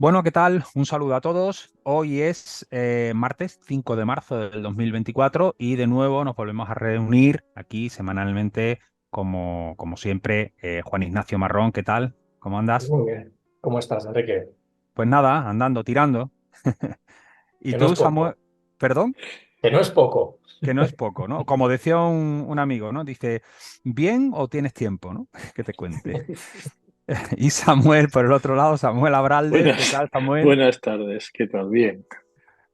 Bueno, ¿qué tal? Un saludo a todos. Hoy es martes 5 de marzo del 2024 y de nuevo nos volvemos a reunir aquí semanalmente, como siempre. Juan Ignacio Marrón, ¿qué tal? ¿Cómo andas? Muy bien. ¿Cómo estás, Enrique? Pues nada, andando, tirando. ¿Y Que no es tú, Samuel? poco. Perdón, Que no es poco. que no es poco, ¿no? Como decía un amigo, ¿no? Dice, ¿bien o tienes tiempo, ¿no? Que te cuente. Y Samuel, por el otro lado, Samuel Abraldez, ¿qué Buenas, tal, Samuel? buenas tardes, ¿qué tal? Bien.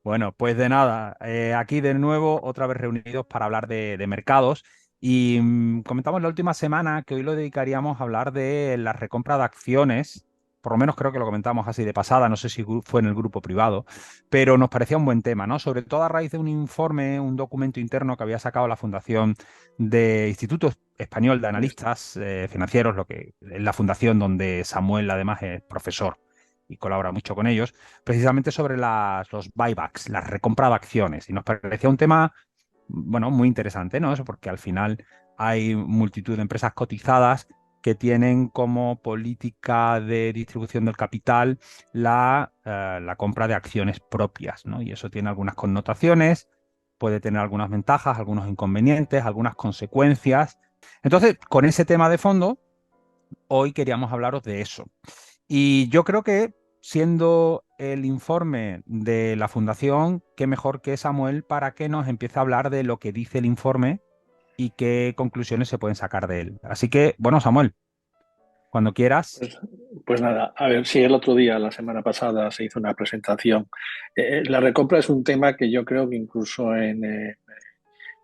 Bueno, pues de nada, aquí de nuevo, otra vez reunidos para hablar de mercados. Y comentamos la última semana que hoy lo dedicaríamos a hablar de la recompra de acciones. Por lo menos creo que lo comentamos así de pasada, no sé si fue en el grupo privado, pero nos parecía un buen tema, ¿no? Sobre todo a raíz de un informe, un documento interno que había sacado la Fundación de Instituto Español de Analistas Financieros, lo que es la fundación donde Samuel además es profesor y colabora mucho con ellos precisamente sobre los buybacks, la recompra de acciones. Y nos parecía un tema, bueno, muy interesante, ¿no? Eso porque al final hay multitud de empresas cotizadas que tienen como política de distribución del capital la compra de acciones propias, ¿no? Y eso tiene algunas connotaciones, puede tener algunas ventajas, algunos inconvenientes, algunas consecuencias. Entonces, con ese tema de fondo, hoy queríamos hablaros de eso. Y yo creo que siendo el informe de la Fundación, qué mejor que Samuel para que nos empiece a hablar de lo que dice el informe y qué conclusiones se pueden sacar de él. Así que, bueno, Samuel, cuando quieras. Pues, pues nada, a ver, sí, el otro día, la semana pasada, se hizo una presentación. La recompra es un tema que yo creo que incluso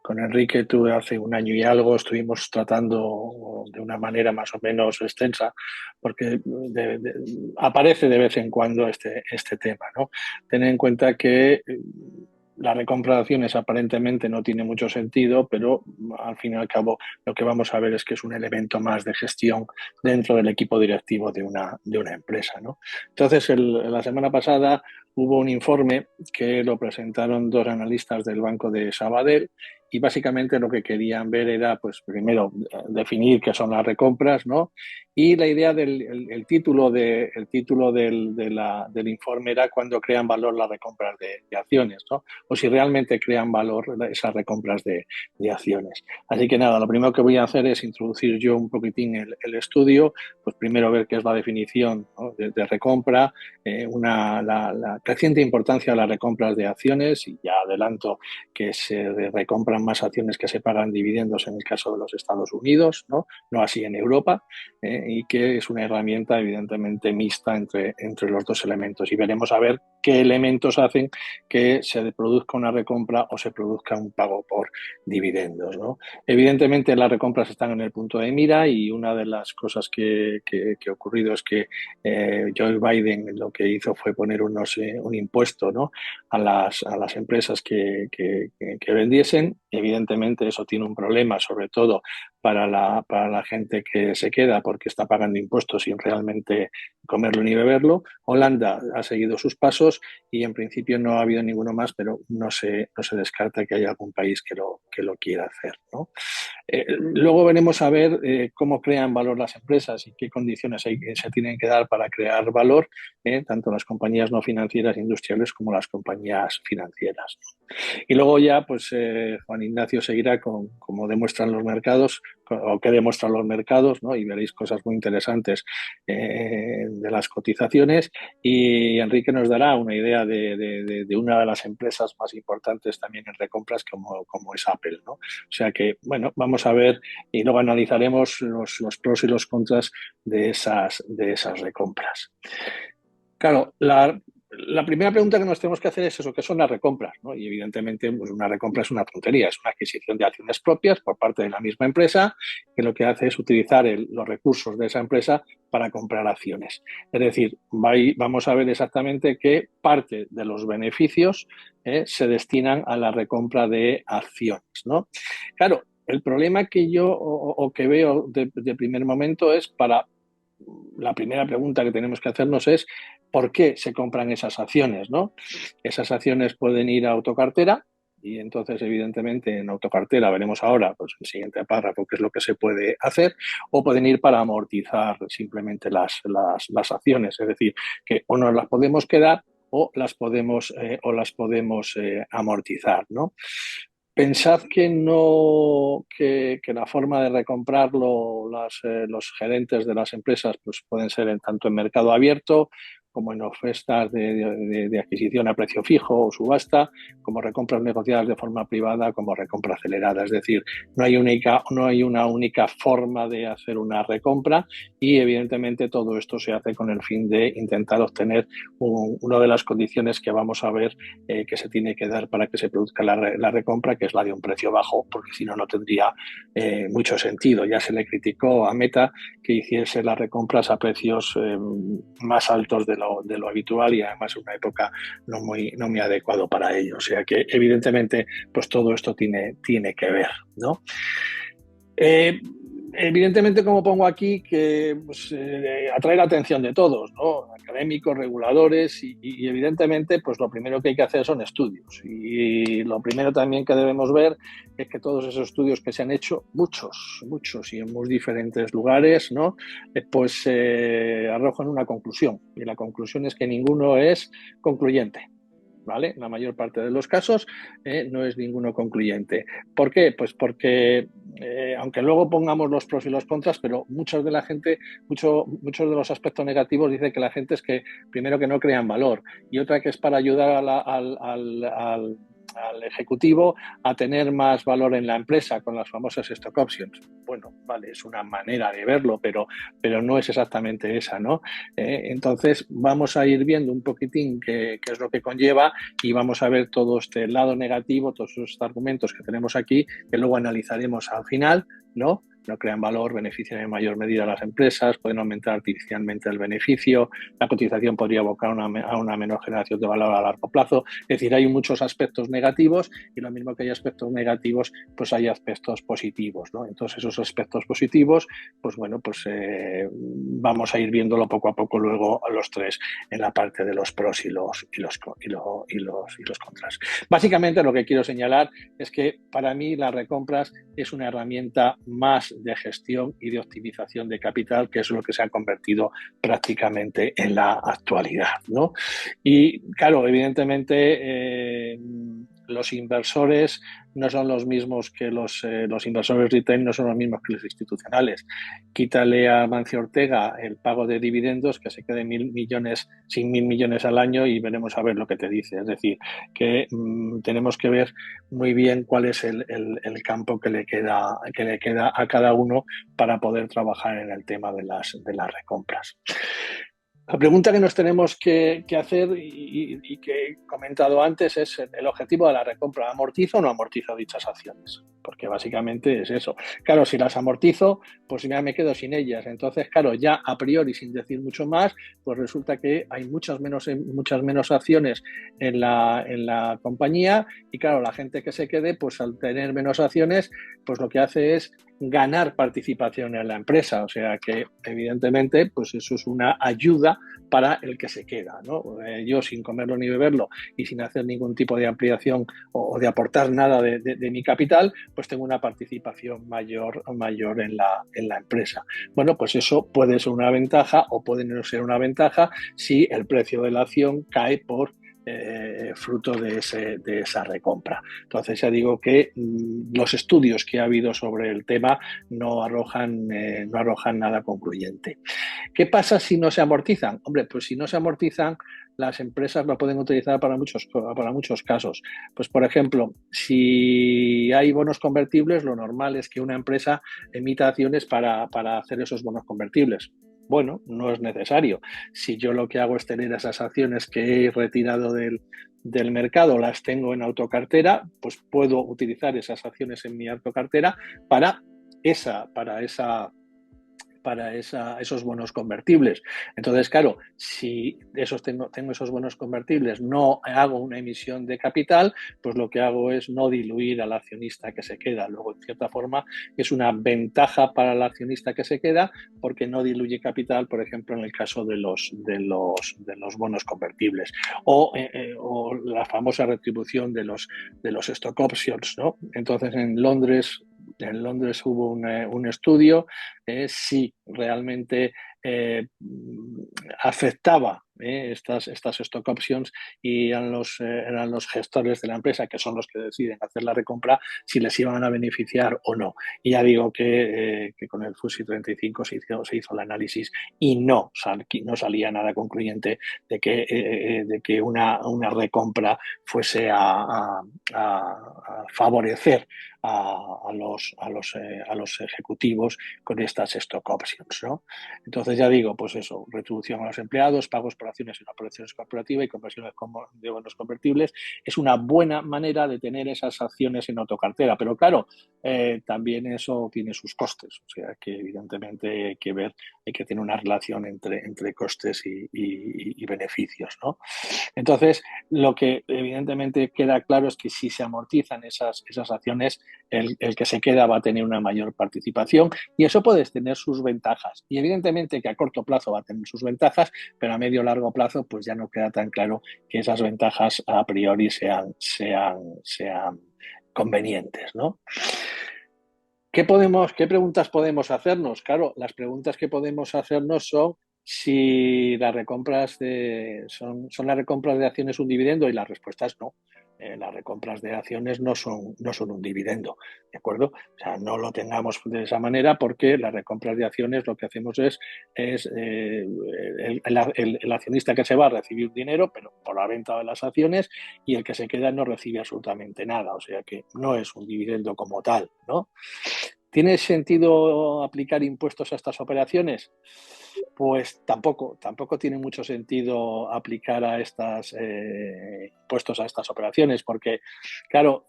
con Enrique, tú hace un año y algo estuvimos tratando de una manera más o menos extensa, porque aparece de vez en cuando este tema, ¿no? Ten en cuenta que la recompra de acciones aparentemente no tiene mucho sentido, pero al fin y al cabo lo que vamos a ver es que es un elemento más de gestión dentro del equipo directivo de una empresa, ¿no? Entonces, la semana pasada hubo un informe que lo presentaron dos analistas del Banco de Sabadell y básicamente lo que querían ver era, pues primero, definir qué son las recompras, ¿no? Y la idea del título, del informe era cuando crean valor las recompras de acciones, ¿no? O si realmente crean valor esas recompras de acciones. Así que nada, lo primero que voy a hacer es introducir yo un poquitín el estudio, pues primero ver qué es la definición, ¿no?, de recompra, la creciente importancia de las recompras de acciones, y ya adelanto que se recompran más acciones que se pagan dividendos en el caso de los Estados Unidos, ¿no? No así en Europa, y que es una herramienta evidentemente mixta entre los dos elementos. Y veremos a ver qué elementos hacen que se produzca una recompra o se produzca un pago por dividendos, ¿no? Evidentemente las recompras están en el punto de mira y una de las cosas que ha ocurrido es que Joe Biden lo que hizo fue poner un impuesto, ¿no?, a las empresas que vendiesen. Evidentemente eso tiene un problema, sobre todo para la gente que se queda porque está pagando impuestos sin realmente comerlo ni beberlo. Holanda ha seguido sus pasos y en principio no ha habido ninguno más, pero no se descarta que haya algún país que lo quiera hacer, ¿no? Luego veremos a ver cómo crean valor las empresas y qué condiciones se tienen que dar para crear valor, tanto las compañías no financieras industriales como las compañías financieras. Y luego ya, pues Juan Ignacio seguirá con cómo demuestran los mercados o qué demuestran los mercados, ¿no? Y veréis cosas muy interesantes de las cotizaciones. Y Enrique nos dará una idea de una de las empresas más importantes también en recompras como es Apple, ¿no? O sea que, bueno, vamos a ver y luego analizaremos los pros y los contras de esas recompras. Claro, la primera pregunta que nos tenemos que hacer es eso, ¿qué son las recompras?, ¿no? Y evidentemente, pues una recompra es una tontería, es una adquisición de acciones propias por parte de la misma empresa que lo que hace es utilizar los recursos de esa empresa para comprar acciones. Es decir, vamos a ver exactamente qué parte de los beneficios se destinan a la recompra de acciones, ¿no? Claro, el problema que yo o que veo de primer momento es la primera pregunta que tenemos que hacernos es ¿por qué se compran esas acciones, ¿no? Esas acciones pueden ir a autocartera, y entonces evidentemente en autocartera veremos ahora, pues el siguiente párrafo, qué es lo que se puede hacer, o pueden ir para amortizar simplemente las acciones, es decir, que o nos las podemos quedar o las podemos amortizar, ¿no? Pensad que la forma de recomprarlo los gerentes de las empresas pues pueden ser tanto en mercado abierto como en ofertas de adquisición a precio fijo o subasta, como recompras negociadas de forma privada, como recompra acelerada. Es decir, no hay una única forma de hacer una recompra y evidentemente todo esto se hace con el fin de intentar obtener una de las condiciones que vamos a ver que se tiene que dar para que se produzca la recompra, que es la de un precio bajo, porque si no, no tendría mucho sentido. Ya se le criticó a Meta que hiciese las recompras a precios más altos de lo habitual y además en una época no muy adecuado para ello. O sea que evidentemente pues todo esto tiene que ver, ¿no? Evidentemente, como pongo aquí, que pues, atrae la atención de todos, ¿no? Académicos, reguladores y evidentemente pues lo primero que hay que hacer son estudios y lo primero también que debemos ver es que todos esos estudios que se han hecho, muchos y en muy diferentes lugares, ¿no? Pues arrojan una conclusión y la conclusión es que ninguno es concluyente. ¿Vale? La mayor parte de los casos no es ninguno concluyente. ¿Por qué? Pues porque, aunque luego pongamos los pros y los contras, pero muchos de de los aspectos negativos dice que la gente es que, primero, que no crean valor y otra que es para ayudar al ejecutivo a tener más valor en la empresa con las famosas stock options. Bueno, vale, es una manera de verlo, pero no es exactamente esa, ¿no? Entonces vamos a ir viendo un poquitín qué es lo que conlleva y vamos a ver todo este lado negativo, todos esos argumentos que tenemos aquí, que luego analizaremos al final, ¿no? No crean valor, benefician en mayor medida a las empresas, pueden aumentar artificialmente el beneficio, la cotización podría abocar a una menor generación de valor a largo plazo. Es decir, hay muchos aspectos negativos y lo mismo que hay aspectos negativos, pues hay aspectos positivos, ¿no? Entonces, esos aspectos positivos, pues bueno, pues vamos a ir viéndolo poco a poco luego a los tres en la parte de los pros y los contras. Básicamente, lo que quiero señalar es que para mí las recompras es una herramienta más de gestión y de optimización de capital, que es lo que se ha convertido prácticamente en la actualidad, ¿no? Y claro, evidentemente los inversores no son los mismos que los inversores retail, no son los mismos que los institucionales. Quítale a Mancio Ortega el pago de dividendos, que se quede 1.000 millones al año y veremos a ver lo que te dice. Es decir, que tenemos que ver muy bien cuál es el campo que le queda a cada uno para poder trabajar en el tema de las recompras. La pregunta que nos tenemos que hacer y que he comentado antes es el objetivo de la recompra. ¿Amortizo o no amortizo dichas acciones? Porque básicamente es eso. Claro, si las amortizo, pues ya me quedo sin ellas. Entonces, claro, ya a priori, sin decir mucho más, pues resulta que hay muchas menos acciones en la compañía y claro, la gente que se quede, pues al tener menos acciones, pues lo que hace es ganar participación en la empresa. O sea que, evidentemente, pues eso es una ayuda para el que se queda, ¿no? Yo sin comerlo ni beberlo y sin hacer ningún tipo de ampliación o de aportar nada de mi capital, pues tengo una participación mayor en la empresa. Bueno, pues eso puede ser una ventaja o puede no ser una ventaja si el precio de la acción cae por fruto de esa recompra. Entonces ya digo que los estudios que ha habido sobre el tema no arrojan nada concluyente. ¿Qué pasa si no se amortizan? Hombre, pues si no se amortizan, las empresas lo pueden utilizar para muchos casos. Pues, por ejemplo, si hay bonos convertibles, lo normal es que una empresa emita acciones para hacer esos bonos convertibles. Bueno, no es necesario. Si yo lo que hago es tener esas acciones que he retirado del mercado, las tengo en autocartera, pues puedo utilizar esas acciones en mi autocartera para esa esos bonos convertibles. Entonces, claro, si tengo esos bonos convertibles, no hago una emisión de capital, pues lo que hago es no diluir al accionista que se queda. Luego, en cierta forma, es una ventaja para el accionista que se queda porque no diluye capital, por ejemplo, en el caso de los bonos convertibles o la famosa retribución de los stock options, ¿no? Entonces, en Londres hubo un estudio si realmente afectaba estas stock options, y eran los gestores de la empresa, que son los que deciden hacer la recompra, si les iban a beneficiar o no. Y ya digo que con el FTSE 35 se hizo el análisis y no salía nada concluyente de que una recompra fuese a favorecer a los ejecutivos con estas stock options, ¿no? Entonces, ya digo, pues eso, retribución a los empleados, pagos por acciones en operaciones corporativas y conversiones de bonos convertibles, es una buena manera de tener esas acciones en autocartera. Pero claro, también eso tiene sus costes, o sea que evidentemente hay que tener una relación entre costes y beneficios, ¿no? Entonces, lo que evidentemente queda claro es que si se amortizan esas acciones, el que se queda va a tener una mayor participación, y eso puede tener sus ventajas. Y evidentemente que a corto plazo va a tener sus ventajas, pero a medio o largo plazo pues ya no queda tan claro que esas ventajas a priori sean convenientes, ¿no? ¿Qué preguntas podemos hacernos? Claro, las preguntas que podemos hacernos son si las recompras son las recompras de acciones un dividendo, y la respuesta es no. Las recompras de acciones no son un dividendo, ¿de acuerdo? O sea, no lo tengamos de esa manera, porque las recompras de acciones lo que hacemos es el accionista que se va a recibir dinero, pero por la venta de las acciones, y el que se queda no recibe absolutamente nada, o sea que no es un dividendo como tal, ¿no? ¿Tiene sentido aplicar impuestos a estas operaciones? Pues tampoco tiene mucho sentido aplicar impuestos a estas operaciones, porque, claro,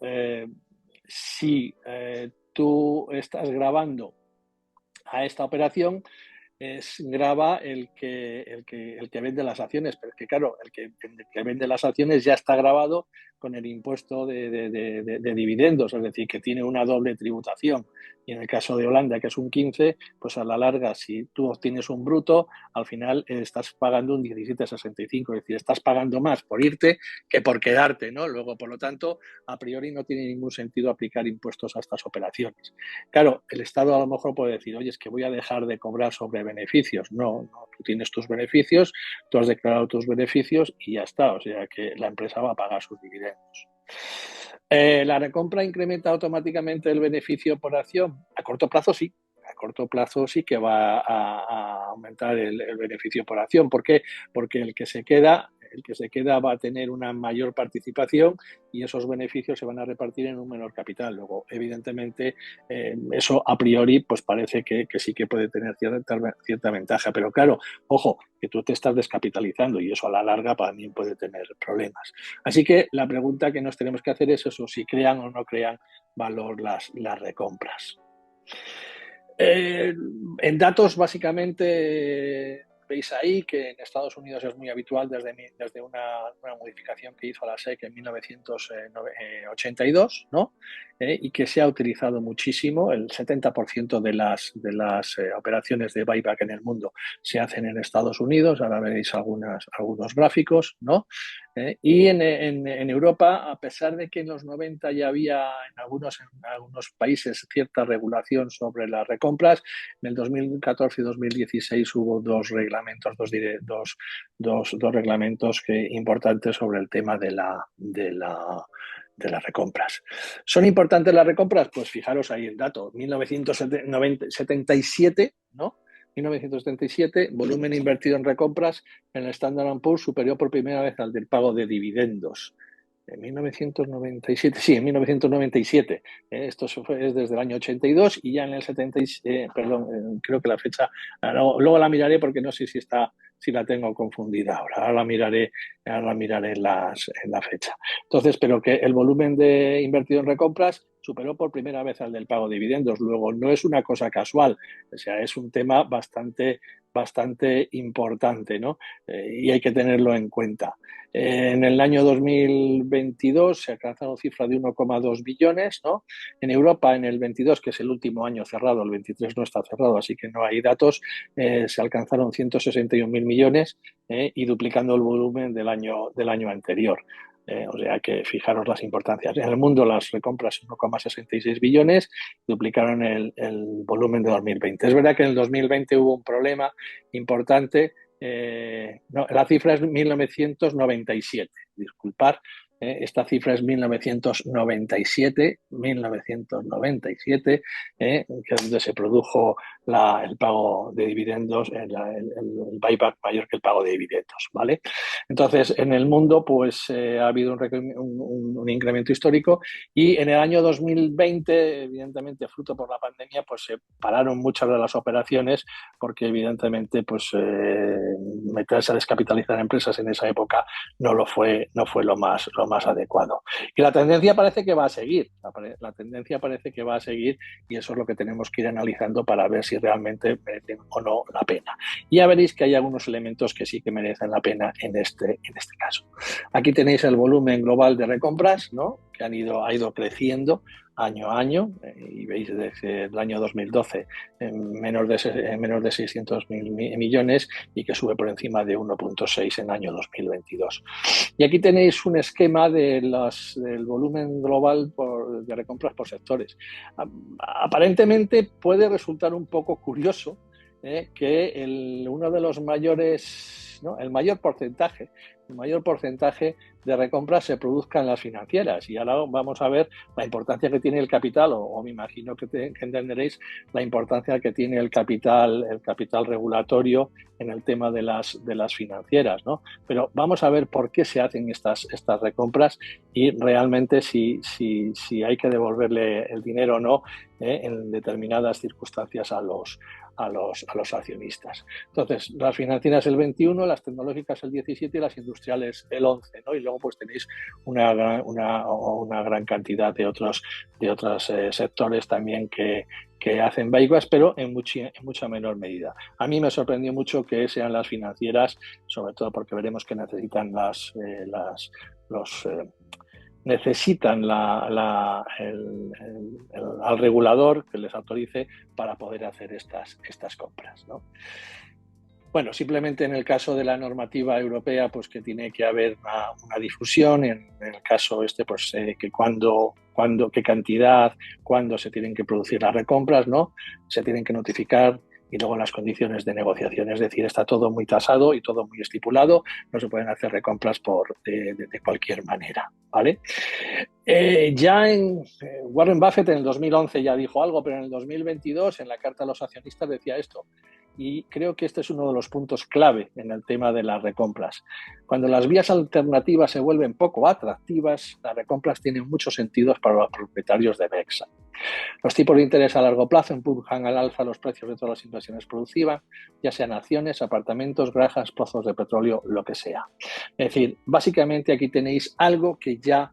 si tú estás grabando a esta operación, grava el que vende las acciones, pero es que, claro, el que vende las acciones ya está grabado con el impuesto de dividendos, es decir, que tiene una doble tributación. Y en el caso de Holanda, que es un 15, pues a la larga, si tú obtienes un bruto, al final estás pagando un 17,65, es decir, estás pagando más por irte que por quedarte, ¿no? Luego, por lo tanto, a priori no tiene ningún sentido aplicar impuestos a estas operaciones. Claro, el Estado a lo mejor puede decir, oye, es que voy a dejar de cobrar sobre beneficios. No, tú tienes tus beneficios, tú has declarado tus beneficios y ya está. O sea que la empresa va a pagar sus dividendos. ¿La recompra incrementa automáticamente el beneficio por acción? A corto plazo sí. A corto plazo sí que va a aumentar el beneficio por acción. ¿Por qué? Porque el que se queda va a tener una mayor participación, y esos beneficios se van a repartir en un menor capital. Luego, evidentemente, eso a priori pues parece que sí que puede tener cierta ventaja. Pero claro, ojo, que tú te estás descapitalizando, y eso a la larga también puede tener problemas. Así que la pregunta que nos tenemos que hacer es eso, si crean o no crean valor las recompras. En datos, básicamente, veis ahí que en Estados Unidos es muy habitual desde una modificación que hizo la SEC en 1982, ¿no? Y que se ha utilizado muchísimo. El 70% de las operaciones de buyback en el mundo se hacen en Estados Unidos. Ahora veréis algunos gráficos, ¿no? Y en Europa, a pesar de que en los 90 ya había en algunos países cierta regulación sobre las recompras, en el 2014 y 2016 hubo dos reglamentos importantes sobre el tema de las recompras. ¿Son importantes las recompras? Pues fijaros ahí el dato, 1977, ¿no? 1977, volumen invertido en recompras en el Standard & Poor's superior por primera vez al del pago de dividendos. En 1997, sí, en 1997. Esto es desde el año 82, y ya en el 70, creo que la fecha, luego la miraré porque no sé si está si la tengo confundida ahora la miraré en la fecha. Entonces, pero que el volumen de invertido en recompras superó por primera vez al del pago de dividendos. Luego, no es una cosa casual, o sea, es un tema bastante importante, ¿no? Y hay que tenerlo en cuenta. En el año 2022 se alcanzaron cifras de 1,2 billones, ¿no? En Europa, en el 22, que es el último año cerrado, el 23 no está cerrado, así que no hay datos, se alcanzaron 161.000 millones y duplicando el volumen del año anterior. O sea que fijaros las importancias. En el mundo las recompras 1,66 billones, duplicaron el volumen de 2020. Es verdad que en el 2020 hubo un problema importante. No, la cifra es 1997, disculpar. Esta cifra es 1997, que es donde se produjo el pago de dividendos, el buyback mayor que el pago de dividendos, ¿vale? Entonces, en el mundo pues ha habido un incremento histórico y en el año 2020, evidentemente, fruto por la pandemia, pues se pararon muchas de las operaciones porque evidentemente pues meterse a descapitalizar empresas en esa época no fue lo más adecuado. Y la tendencia parece que va a seguir, la tendencia parece que va a seguir y eso es lo que tenemos que ir analizando para ver si realmente merecen o no la pena. Y ya veréis que hay algunos elementos que sí que merecen la pena en este caso. Aquí tenéis el volumen global de recompras, ¿no? Que ha ido creciendo año a año y veis desde el año 2012 en menos de 600.000 millones y que sube por encima de 1,6 en el año 2022. Y aquí tenéis un esquema del volumen global de recompras por sectores. Aparentemente puede resultar un poco curioso que uno de los mayores, ¿no? el mayor porcentaje de recompras se produzca en las financieras. Y ahora vamos a ver la importancia que tiene el capital, o me imagino que entenderéis la importancia que tiene el capital regulatorio en el tema de las financieras, ¿no? Pero vamos a ver por qué se hacen estas recompras y realmente si hay que devolverle el dinero o no en determinadas circunstancias a los accionistas. Entonces, las financieras el 21, las tecnológicas el 17 y las industriales el 11, ¿no? Y luego pues tenéis una gran cantidad de otros sectores también que hacen buybacks, pero en mucha menor medida. A mí me sorprendió mucho que sean las financieras, sobre todo porque veremos que necesitan necesitan al regulador que les autorice para poder hacer estas compras, ¿no? Bueno, simplemente en el caso de la normativa europea, pues que tiene que haber una difusión. En el caso pues que qué cantidad, cuándo se tienen que producir las recompras, ¿no? Se tienen que notificar y luego las condiciones de negociación. Es decir, está todo muy tasado y todo muy estipulado. No se pueden hacer recompras de cualquier manera, ¿vale? Warren Buffett en el 2011 ya dijo algo, pero en el 2022 en la Carta a los Accionistas decía esto. Y creo que este es uno de los puntos clave en el tema de las recompras. Cuando las vías alternativas se vuelven poco atractivas, las recompras tienen muchos sentidos para los propietarios de Bexa. Los tipos de interés a largo plazo empujan al alza los precios de todas las inversiones producidas, ya sean acciones, apartamentos, granjas, pozos de petróleo, lo que sea. Es decir, básicamente aquí tenéis algo que ya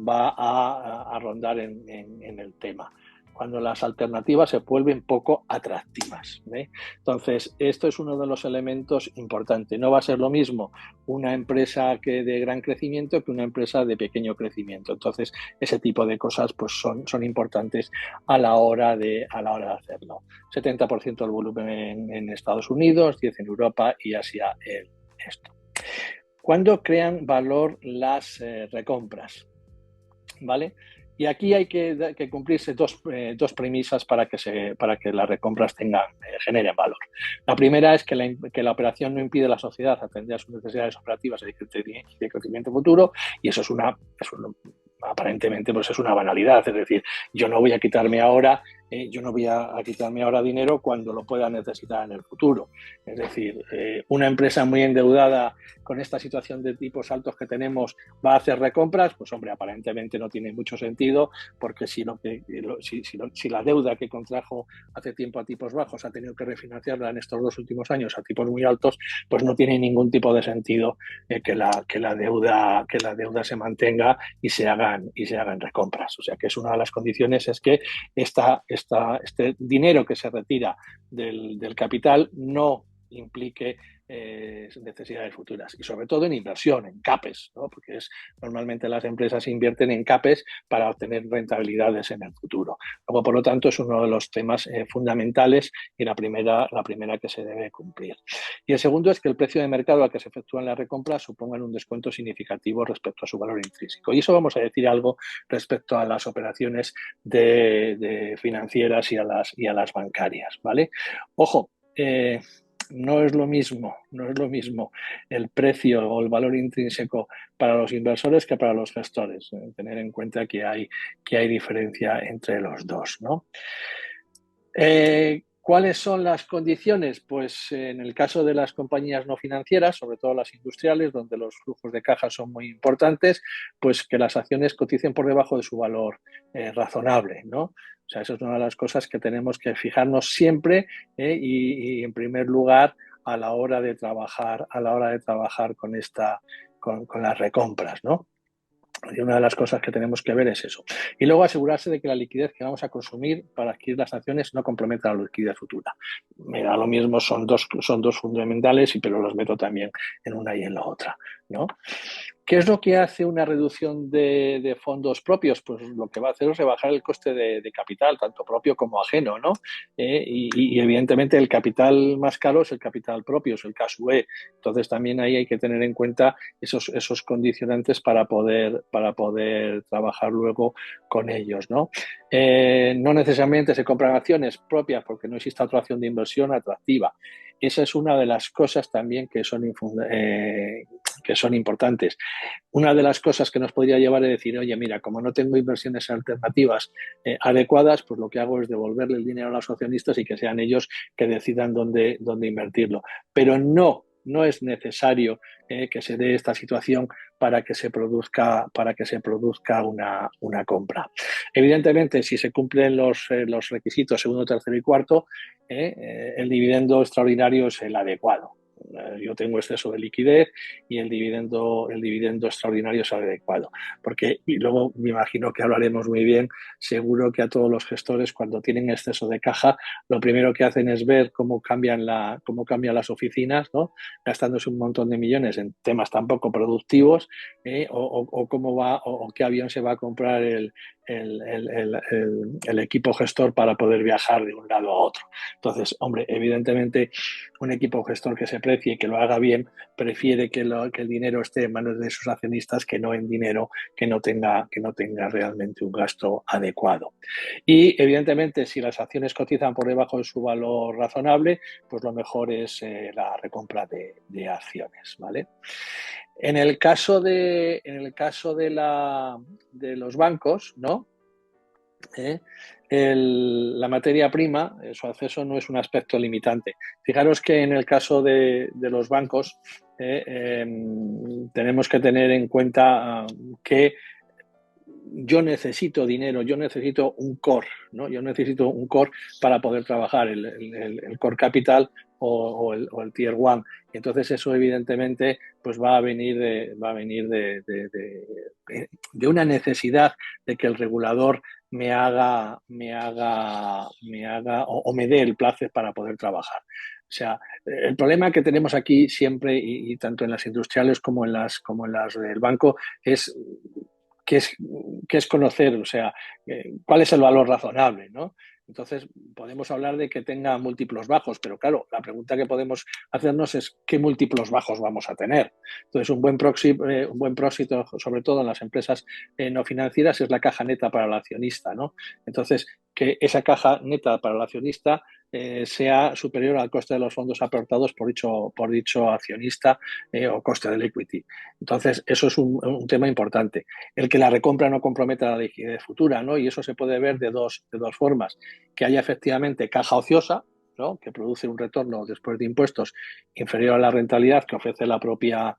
va a rondar en el tema. Cuando las alternativas se vuelven poco atractivas, ¿eh? Entonces, esto es uno de los elementos importantes. No va a ser lo mismo una empresa de gran crecimiento que una empresa de pequeño crecimiento. Entonces, ese tipo de cosas pues son importantes a la hora de hacerlo. 70% del volumen en Estados Unidos, 10% en Europa y Asia en esto. ¿Cuándo crean valor las recompras? ¿Vale? Y aquí hay que cumplirse dos premisas para que las recompras generen valor. La primera es que la operación no impide a la sociedad atender a sus necesidades operativas de crecimiento futuro, y eso aparentemente pues es una banalidad. Es decir, yo no voy a quitarme ahora yo no voy a quitarme ahora dinero cuando lo pueda necesitar en el futuro. Es decir, una empresa muy endeudada con esta situación de tipos altos que tenemos va a hacer recompras, pues hombre, aparentemente no tiene mucho sentido, porque si la deuda que contrajo hace tiempo a tipos bajos ha tenido que refinanciarla en estos 2 últimos años a tipos muy altos, pues no tiene ningún tipo de sentido que la deuda se mantenga y se hagan recompras. O sea que es una de las condiciones, es que este dinero que se retira del capital no implique necesidades futuras, y sobre todo en inversión, en CAPEX, ¿no? Porque normalmente las empresas invierten en CAPEX para obtener rentabilidades en el futuro. Luego, por lo tanto, es uno de los temas fundamentales y la primera que se debe cumplir. Y el segundo es que el precio de mercado al que se efectúan las recompras supongan un descuento significativo respecto a su valor intrínseco. Y eso vamos a decir algo respecto a las operaciones de financieras y a las bancarias, ¿vale? Ojo, no es lo mismo el precio o el valor intrínseco para los inversores que para los gestores. Tener en cuenta que hay diferencia entre los dos, ¿no? ¿Cuáles son las condiciones? Pues en el caso de las compañías no financieras, sobre todo las industriales, donde los flujos de caja son muy importantes, pues que las acciones coticen por debajo de su valor razonable, ¿no? O sea, eso es una de las cosas que tenemos que fijarnos siempre y en primer lugar a la hora de trabajar con las recompras, ¿no? Y una de las cosas que tenemos que ver es eso. Y luego asegurarse de que la liquidez que vamos a consumir para adquirir las acciones no comprometa la liquidez futura. Me da lo mismo, son dos fundamentales, pero los meto también en una y en la otra, ¿no? ¿Qué es lo que hace una reducción de fondos propios? Pues lo que va a hacer es rebajar el coste de capital, tanto propio como ajeno, ¿no? Y evidentemente el capital más caro es el capital propio, es el cash UE. Entonces también ahí hay que tener en cuenta esos condicionantes para poder trabajar luego con ellos, ¿no? No necesariamente se compran acciones propias porque no existe otra opción de inversión atractiva. Esa es una de las cosas también que son importantes. Una de las cosas que nos podría llevar es decir, oye, mira, como no tengo inversiones alternativas adecuadas, pues lo que hago es devolverle el dinero a los accionistas y que sean ellos que decidan dónde invertirlo. Pero no es necesario que se dé esta situación para que se produzca una compra. Evidentemente, si se cumplen los requisitos segundo, tercero y cuarto, el dividendo extraordinario es el adecuado. Yo tengo exceso de liquidez y el dividendo extraordinario es adecuado. Porque, y luego me imagino que hablaremos muy bien, seguro que a todos los gestores cuando tienen exceso de caja, lo primero que hacen es ver cómo cambian las oficinas, ¿no? Gastándose un montón de millones en temas tan poco productivos, o cómo va, o qué avión se va a comprar el equipo gestor para poder viajar de un lado a otro. Entonces, hombre, evidentemente un equipo gestor que se precie y que lo haga bien prefiere que el dinero esté en manos de sus accionistas que no en dinero que no tenga realmente un gasto adecuado. Y evidentemente, si las acciones cotizan por debajo de su valor razonable, pues lo mejor es la recompra de acciones, ¿vale? En el caso de los bancos, ¿no? La materia prima, su acceso no es un aspecto limitante. Fijaros que en el caso de los bancos tenemos que tener en cuenta que yo necesito dinero, yo necesito un core, ¿no? Yo necesito un core para poder trabajar, el core capital o el tier 1. Entonces eso evidentemente pues va a venir de una necesidad de que el regulador me haga o me dé el placer para poder trabajar. O sea, el problema que tenemos aquí siempre, y tanto en las industriales como en las del banco, es qué es conocer, o sea, cuál es el valor razonable, ¿no? Entonces, podemos hablar de que tenga múltiplos bajos, pero claro, la pregunta que podemos hacernos es qué múltiplos bajos vamos a tener. Entonces, un buen próxito, sobre todo en las empresas no financieras, es la caja neta para el accionista, ¿no? Entonces, que esa caja neta para el accionista sea superior al coste de los fondos aportados por dicho accionista o coste del equity. Entonces, eso es un tema importante. El que la recompra no comprometa la liquidez futura, ¿no? Y eso se puede ver de dos formas. Que haya efectivamente caja ociosa, ¿no? Que produce un retorno después de impuestos inferior a la rentabilidad que ofrece la propia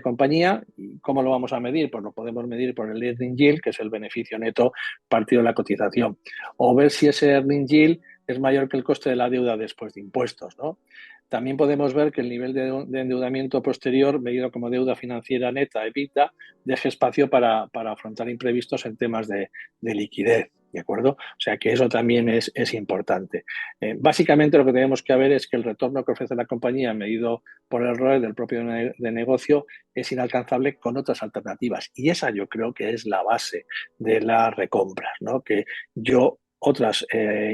compañía. ¿Y cómo lo vamos a medir? Pues lo podemos medir por el earning yield, que es el beneficio neto partido de la cotización, o ver si ese earning yield es mayor que el coste de la deuda después de impuestos, ¿no? También podemos ver que el nivel de endeudamiento posterior, medido como deuda financiera neta, EBITDA, deje espacio para afrontar imprevistos en temas de liquidez, ¿de acuerdo? O sea que eso también es importante. Básicamente lo que tenemos que ver es que el retorno que ofrece la compañía medido por el ROE del propio de negocio es inalcanzable con otras alternativas. Y esa yo creo que es la base de las recompras, ¿no? Que otras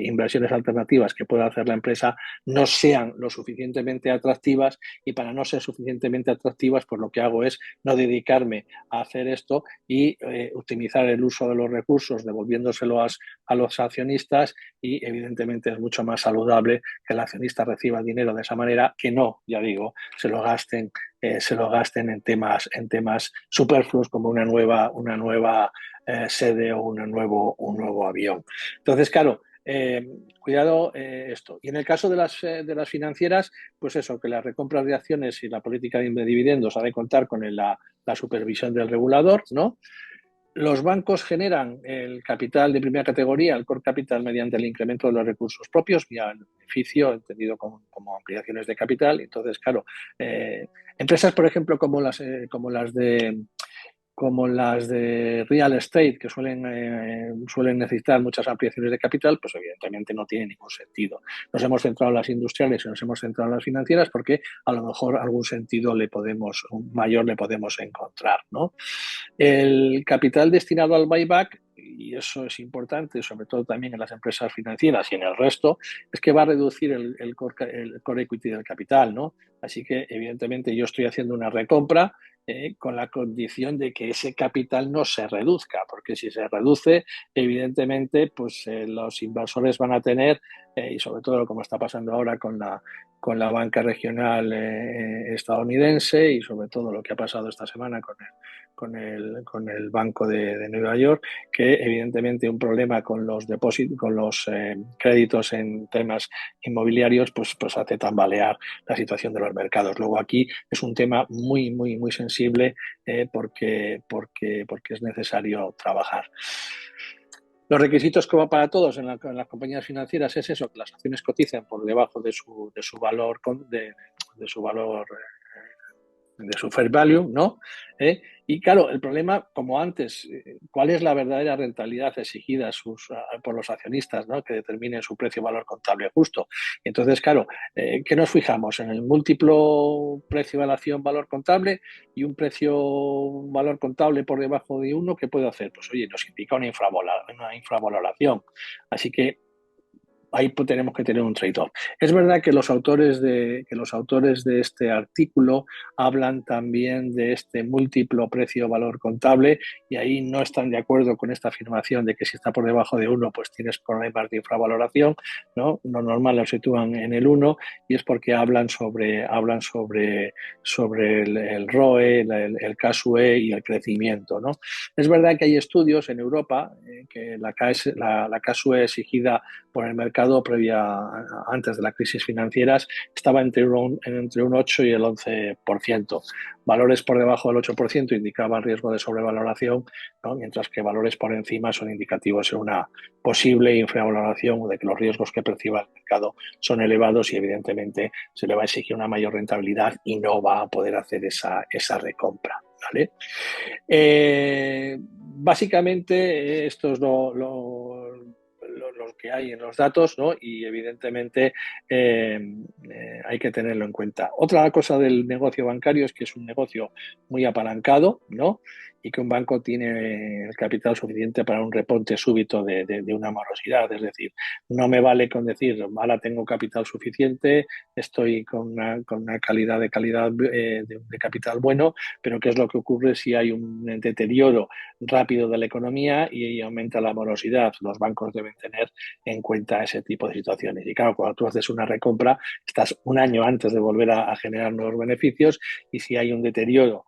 inversiones alternativas que pueda hacer la empresa no sean lo suficientemente atractivas, y para no ser suficientemente atractivas, pues lo que hago es no dedicarme a hacer esto y optimizar el uso de los recursos, devolviéndoselo a los accionistas, y evidentemente es mucho más saludable que el accionista reciba el dinero de esa manera, que no, ya digo, se lo gasten en temas superfluos como una nueva sede o un nuevo avión. Entonces, claro, cuidado esto. Y en el caso de las financieras, pues eso, que las recompras de acciones y la política de dividendos ha de contar con la supervisión del regulador, ¿no? Los bancos generan el capital de primera categoría, el core capital, mediante el incremento de los recursos propios, vía el beneficio, entendido como ampliaciones de capital. Entonces, claro, empresas, por ejemplo, como las de real estate, que suelen necesitar muchas ampliaciones de capital, pues evidentemente no tiene ningún sentido. Nos hemos centrado en las industriales y nos hemos centrado en las financieras porque a lo mejor algún sentido mayor le podemos encontrar, ¿no? El capital destinado al buyback, y eso es importante, sobre todo también en las empresas financieras y en el resto, es que va a reducir el core equity del capital, ¿no? Así que, evidentemente, yo estoy haciendo una recompra con la condición de que ese capital no se reduzca, porque si se reduce, evidentemente, pues los inversores van a tener, y sobre todo como está pasando ahora con la banca regional estadounidense, y sobre todo lo que ha pasado esta semana con el Banco de Nueva York, que evidentemente un problema con los depósitos, con los créditos en temas inmobiliarios, pues hace tambalear la situación de los mercados. Luego aquí es un tema muy, muy, muy sensible porque es necesario trabajar. Los requisitos, como para todos en las compañías financieras, es eso, que las acciones coticen por debajo de su valor, de su fair value, ¿no? Y claro, el problema, como antes, ¿cuál es la verdadera rentabilidad exigida por los accionistas, ¿no? Que determinen su precio-valor contable justo? Entonces, claro, ¿qué nos fijamos? En el múltiplo precio-evaluación-valor contable, y un precio-valor contable por debajo de 1, ¿qué puede hacer? Pues oye, nos implica una infravaloración. Así que ahí tenemos que tener un trade-off. Es verdad que los autores de este artículo hablan también de este múltiplo precio-valor contable, y ahí no están de acuerdo con esta afirmación de que si está por debajo de 1, pues tienes problemas de infravaloración, ¿no? Lo normal lo sitúan en el 1, y es porque hablan sobre el ROE, el KSUE y el crecimiento, ¿no? Es verdad que hay estudios en Europa que la KSUE exigida por el mercado antes de la crisis financieras estaba entre un 8 y el 11%. Valores por debajo del 8% indicaban riesgo de sobrevaloración, ¿no? Mientras que valores por encima son indicativos de una posible infravaloración, o de que los riesgos que perciba el mercado son elevados, y evidentemente se le va a exigir una mayor rentabilidad y no va a poder hacer esa recompra, ¿vale? Básicamente esto es lo que hay en los datos, ¿no? Y evidentemente hay que tenerlo en cuenta. Otra cosa del negocio bancario es que es un negocio muy apalancado, ¿no? y que un banco tiene el capital suficiente para un repunte súbito de una morosidad. Es decir, no me vale con decir, ahora tengo capital suficiente, estoy con una calidad de capital bueno, pero ¿qué es lo que ocurre si hay un deterioro rápido de la economía y aumenta la morosidad? Los bancos deben tener en cuenta ese tipo de situaciones. Y claro, cuando tú haces una recompra, estás un año antes de volver a generar nuevos beneficios, y si hay un deterioro,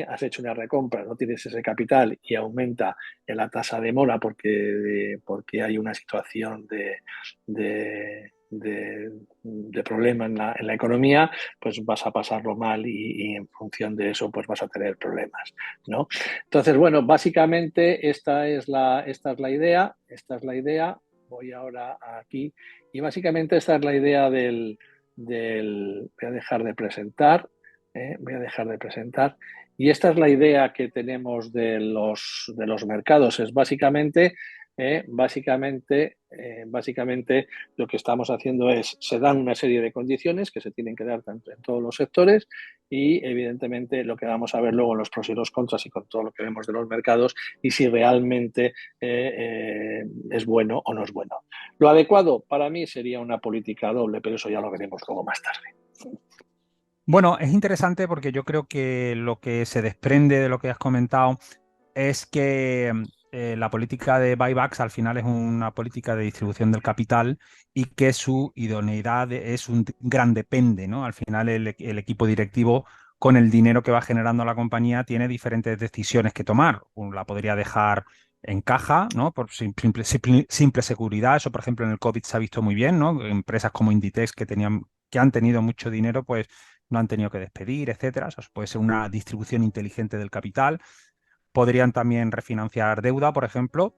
has hecho una recompra, no tienes ese capital y aumenta la tasa de mora porque hay una situación de problema en la economía, pues vas a pasarlo mal y en función de eso pues vas a tener problemas, ¿no? Entonces, bueno, básicamente esta es la idea, voy ahora aquí, y básicamente esta es la idea voy a dejar de presentar, y esta es la idea que tenemos de los mercados. Es básicamente lo que estamos haciendo es, se dan una serie de condiciones que se tienen que dar tanto en todos los sectores, y evidentemente lo que vamos a ver luego en los pros y los contras y con todo lo que vemos de los mercados, y si realmente es bueno o no es bueno. Lo adecuado para mí sería una política doble, pero eso ya lo veremos luego más tarde. Bueno, es interesante porque yo creo que lo que se desprende de lo que has comentado es que la política de buybacks al final es una política de distribución del capital y que su idoneidad es un gran depende, ¿no? Al final el equipo directivo con el dinero que va generando la compañía tiene diferentes decisiones que tomar. Uno la podría dejar en caja, ¿no? Por simple seguridad. Eso, por ejemplo, en el COVID se ha visto muy bien, ¿no? Empresas como Inditex que han tenido mucho dinero, pues no han tenido que despedir, etcétera. O sea, puede ser una distribución inteligente del capital. Podrían también refinanciar deuda, por ejemplo,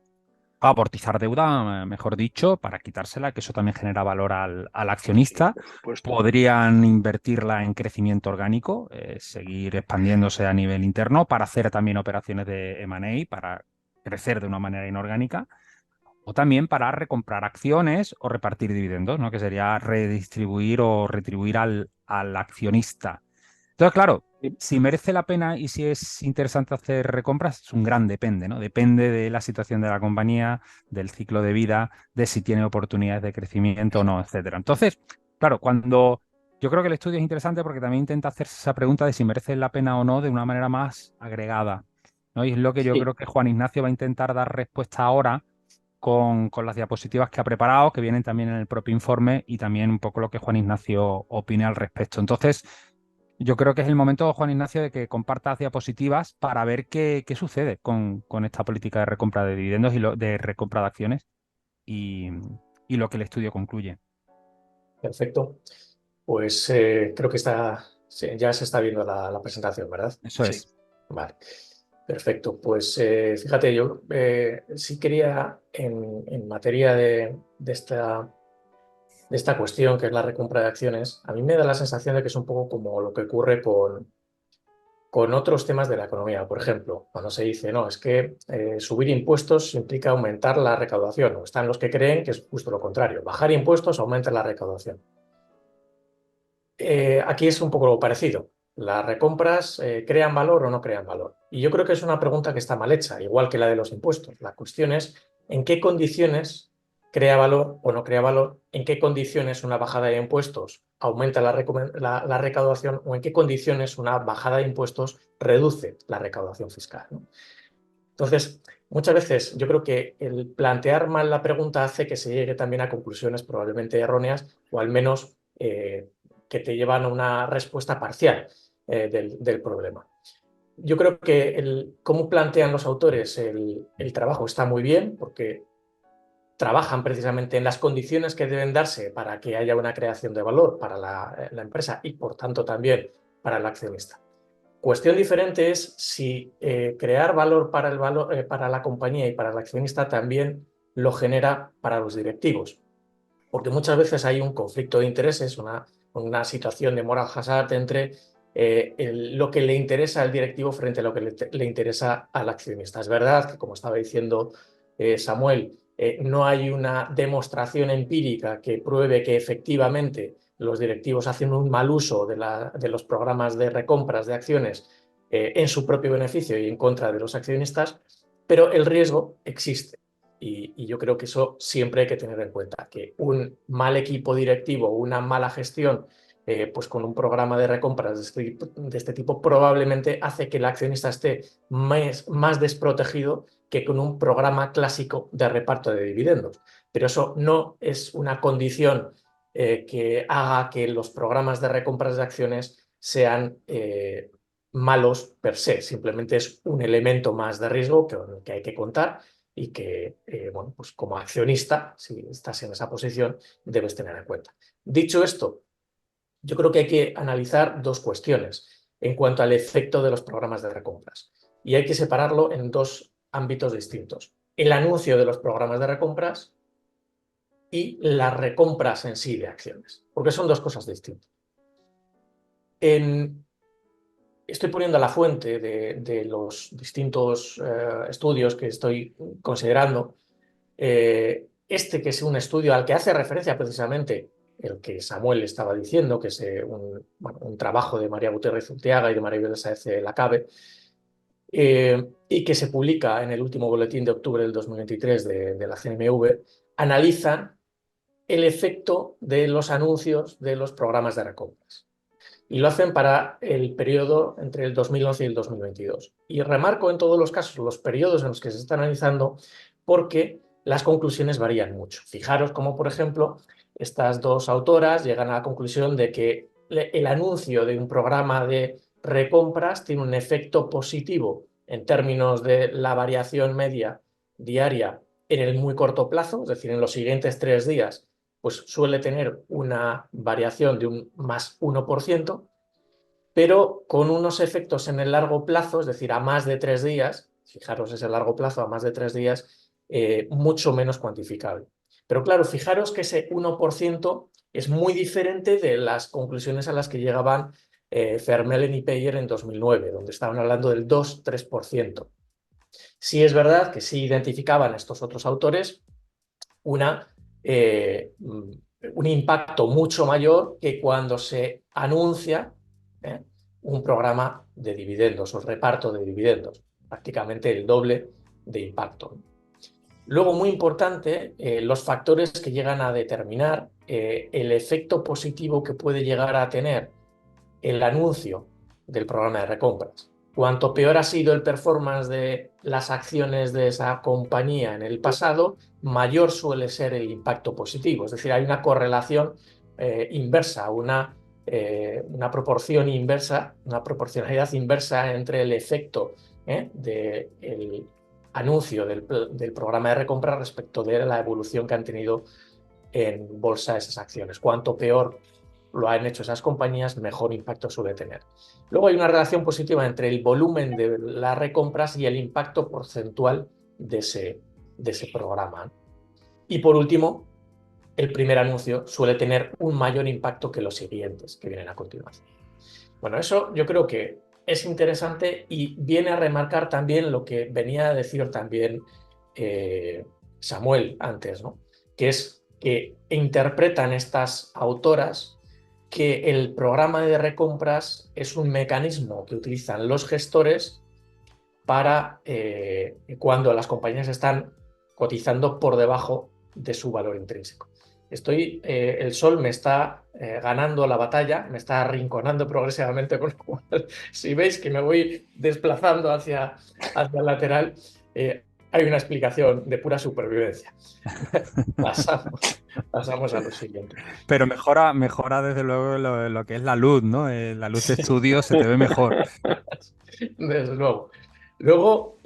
o amortizar deuda, mejor dicho, para quitársela, que eso también genera valor al accionista. Por supuesto. Podrían invertirla en crecimiento orgánico, seguir expandiéndose a nivel interno, para hacer también operaciones de M&A, para crecer de una manera inorgánica, o también para recomprar acciones o repartir dividendos, ¿no? Que sería redistribuir o retribuir al accionista. Entonces, claro, si merece la pena y si es interesante hacer recompras, es un gran depende, ¿no? Depende de la situación de la compañía, del ciclo de vida, de si tiene oportunidades de crecimiento o no, etcétera. Entonces, claro, yo creo que el estudio es interesante porque también intenta hacerse esa pregunta de si merece la pena o no de una manera más agregada, ¿no? Y es lo que yo creo que Juan Ignacio va a intentar dar respuesta ahora con las diapositivas que ha preparado, que vienen también en el propio informe, y también un poco lo que Juan Ignacio opine al respecto. Entonces, yo creo que es el momento, Juan Ignacio, de que compartas diapositivas para ver qué sucede con esta política de recompra de dividendos y de recompra de acciones y, y lo que el estudio concluye. Perfecto. Pues creo que sí, ya se está viendo la presentación, ¿verdad? Eso es. Sí. Vale. Perfecto. Pues fíjate, yo sí quería, en materia de esta cuestión, que es la recompra de acciones, a mí me da la sensación de que es un poco como lo que ocurre con otros temas de la economía. Por ejemplo, cuando se dice, no, es que subir impuestos implica aumentar la recaudación, o están los que creen que es justo lo contrario, bajar impuestos aumenta la recaudación. Aquí es un poco lo parecido. ¿Las recompras crean valor o no crean valor? Y yo creo que es una pregunta que está mal hecha, igual que la de los impuestos. La cuestión es en qué condiciones crea valor o no crea valor, en qué condiciones una bajada de impuestos aumenta la recaudación, o en qué condiciones una bajada de impuestos reduce la recaudación fiscal, ¿no? Entonces, muchas veces yo creo que el plantear mal la pregunta hace que se llegue también a conclusiones probablemente erróneas, o al menos que te llevan a una respuesta parcial del problema. Yo creo que cómo plantean los autores el trabajo está muy bien, porque trabajan precisamente en las condiciones que deben darse para que haya una creación de valor para la empresa y, por tanto, también para el accionista. Cuestión diferente es si crear valor para la compañía y para el accionista también lo genera para los directivos, porque muchas veces hay un conflicto de intereses, una situación de moral hazard entre lo que le interesa al directivo frente a lo que le interesa al accionista. Es verdad que, como estaba diciendo Samuel, no hay una demostración empírica que pruebe que efectivamente los directivos hacen un mal uso de los programas de recompras de acciones en su propio beneficio y en contra de los accionistas, pero el riesgo existe. Y yo creo que eso siempre hay que tener en cuenta, que un mal equipo directivo, una mala gestión, pues con un programa de recompras de este tipo, probablemente hace que el accionista esté más desprotegido que con un programa clásico de reparto de dividendos. Pero eso no es una condición que haga que los programas de recompras de acciones sean malos per se, simplemente es un elemento más de riesgo que hay que contar y que, bueno, pues como accionista, si estás en esa posición, debes tener en cuenta. Dicho esto, yo creo que hay que analizar dos cuestiones en cuanto al efecto de los programas de recompras. Y hay que separarlo en dos ámbitos distintos. El anuncio de los programas de recompras y las recompras en sí de acciones, porque son dos cosas distintas. Estoy poniendo la fuente de los distintos estudios que estoy considerando. Que es un estudio al que hace referencia precisamente el que Samuel estaba diciendo, que es un trabajo de María Gutiérrez Urteaga y de Maribel Sáez Lacabe, y que se publica en el último boletín de octubre del 2023 de la CNMV, analizan el efecto de los anuncios de los programas de recompras. Y lo hacen para el periodo entre el 2011 y el 2022. Y remarco en todos los casos los periodos en los que se está analizando porque las conclusiones varían mucho. Fijaros cómo, por ejemplo, estas dos autoras llegan a la conclusión de que el anuncio de un programa de recompras tiene un efecto positivo en términos de la variación media diaria en el muy corto plazo, es decir, en los siguientes 3 días, pues suele tener una variación de un más 1%, pero con unos efectos en el largo plazo, es decir, a más de 3 días, fijaros ese largo plazo, a más de 3 días, mucho menos cuantificable. Pero claro, fijaros que ese 1% es muy diferente de las conclusiones a las que llegaban Vermeulen y Peyer en 2009, donde estaban hablando del 2-3%. Sí es verdad que sí identificaban estos otros autores un impacto mucho mayor que cuando se anuncia un programa de dividendos o reparto de dividendos, prácticamente el doble de impacto. Luego, muy importante, los factores que llegan a determinar el efecto positivo que puede llegar a tener el anuncio del programa de recompras. Cuanto peor ha sido el performance de las acciones de esa compañía en el pasado, mayor suele ser el impacto positivo. Es decir, hay una correlación inversa, una proporción inversa, una proporcionalidad inversa entre el efecto del anuncio del programa de recompra respecto de la evolución que han tenido en bolsa esas acciones. Cuanto peor lo han hecho esas compañías, mejor impacto suele tener. Luego hay una relación positiva entre el volumen de las recompras y el impacto porcentual de ese programa. Y por último, el primer anuncio suele tener un mayor impacto que los siguientes que vienen a continuación. Bueno, eso yo creo que es interesante y viene a remarcar también lo que venía a decir también Samuel antes, ¿no? Que es que interpretan estas autoras que el programa de recompras es un mecanismo que utilizan los gestores para cuando las compañías están cotizando por debajo de su valor intrínseco. El sol me está ganando la batalla, me está arrinconando progresivamente, con lo cual, si veis que me voy desplazando hacia el lateral, hay una explicación de pura supervivencia. Pasamos a lo siguiente. Pero mejora desde luego lo que es la luz, ¿no? La luz de estudio se te ve mejor. Desde luego. Luego,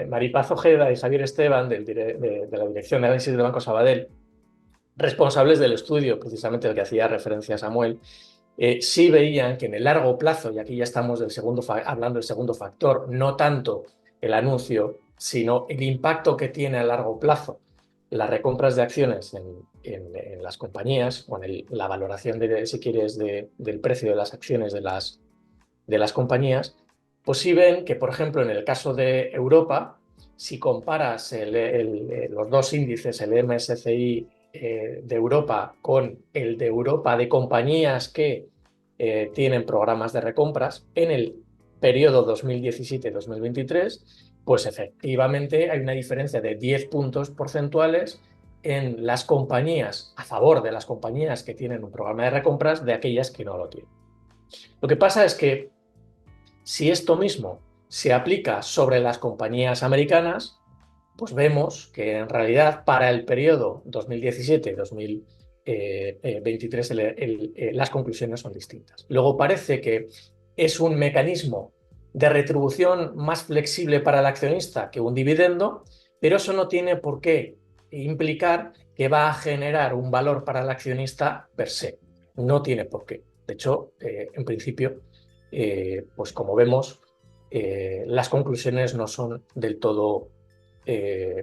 Maripaz Ojeda y Xavier Esteban, de la Dirección de Análisis del Banco Sabadell, responsables del estudio, precisamente el que hacía referencia a Samuel, sí veían que en el largo plazo, y aquí ya estamos hablando del segundo factor, no tanto el anuncio, sino el impacto que tiene a largo plazo las recompras de acciones en las compañías, o en la valoración, si quieres, del precio de las acciones de las compañías, pues sí ven que, por ejemplo, en el caso de Europa, si comparas los dos índices, el MSCI de Europa con el de Europa de compañías que tienen programas de recompras, en el periodo 2017-2023, pues efectivamente hay una diferencia de 10 puntos porcentuales en las compañías, a favor de las compañías que tienen un programa de recompras, de aquellas que no lo tienen. Lo que pasa es que si esto mismo se aplica sobre las compañías americanas, pues vemos que en realidad para el periodo 2017-2023 las conclusiones son distintas. Luego parece que es un mecanismo de retribución más flexible para el accionista que un dividendo, pero eso no tiene por qué implicar que va a generar un valor para el accionista per se. No tiene por qué. De hecho, en principio, pues como vemos, las conclusiones no son del todo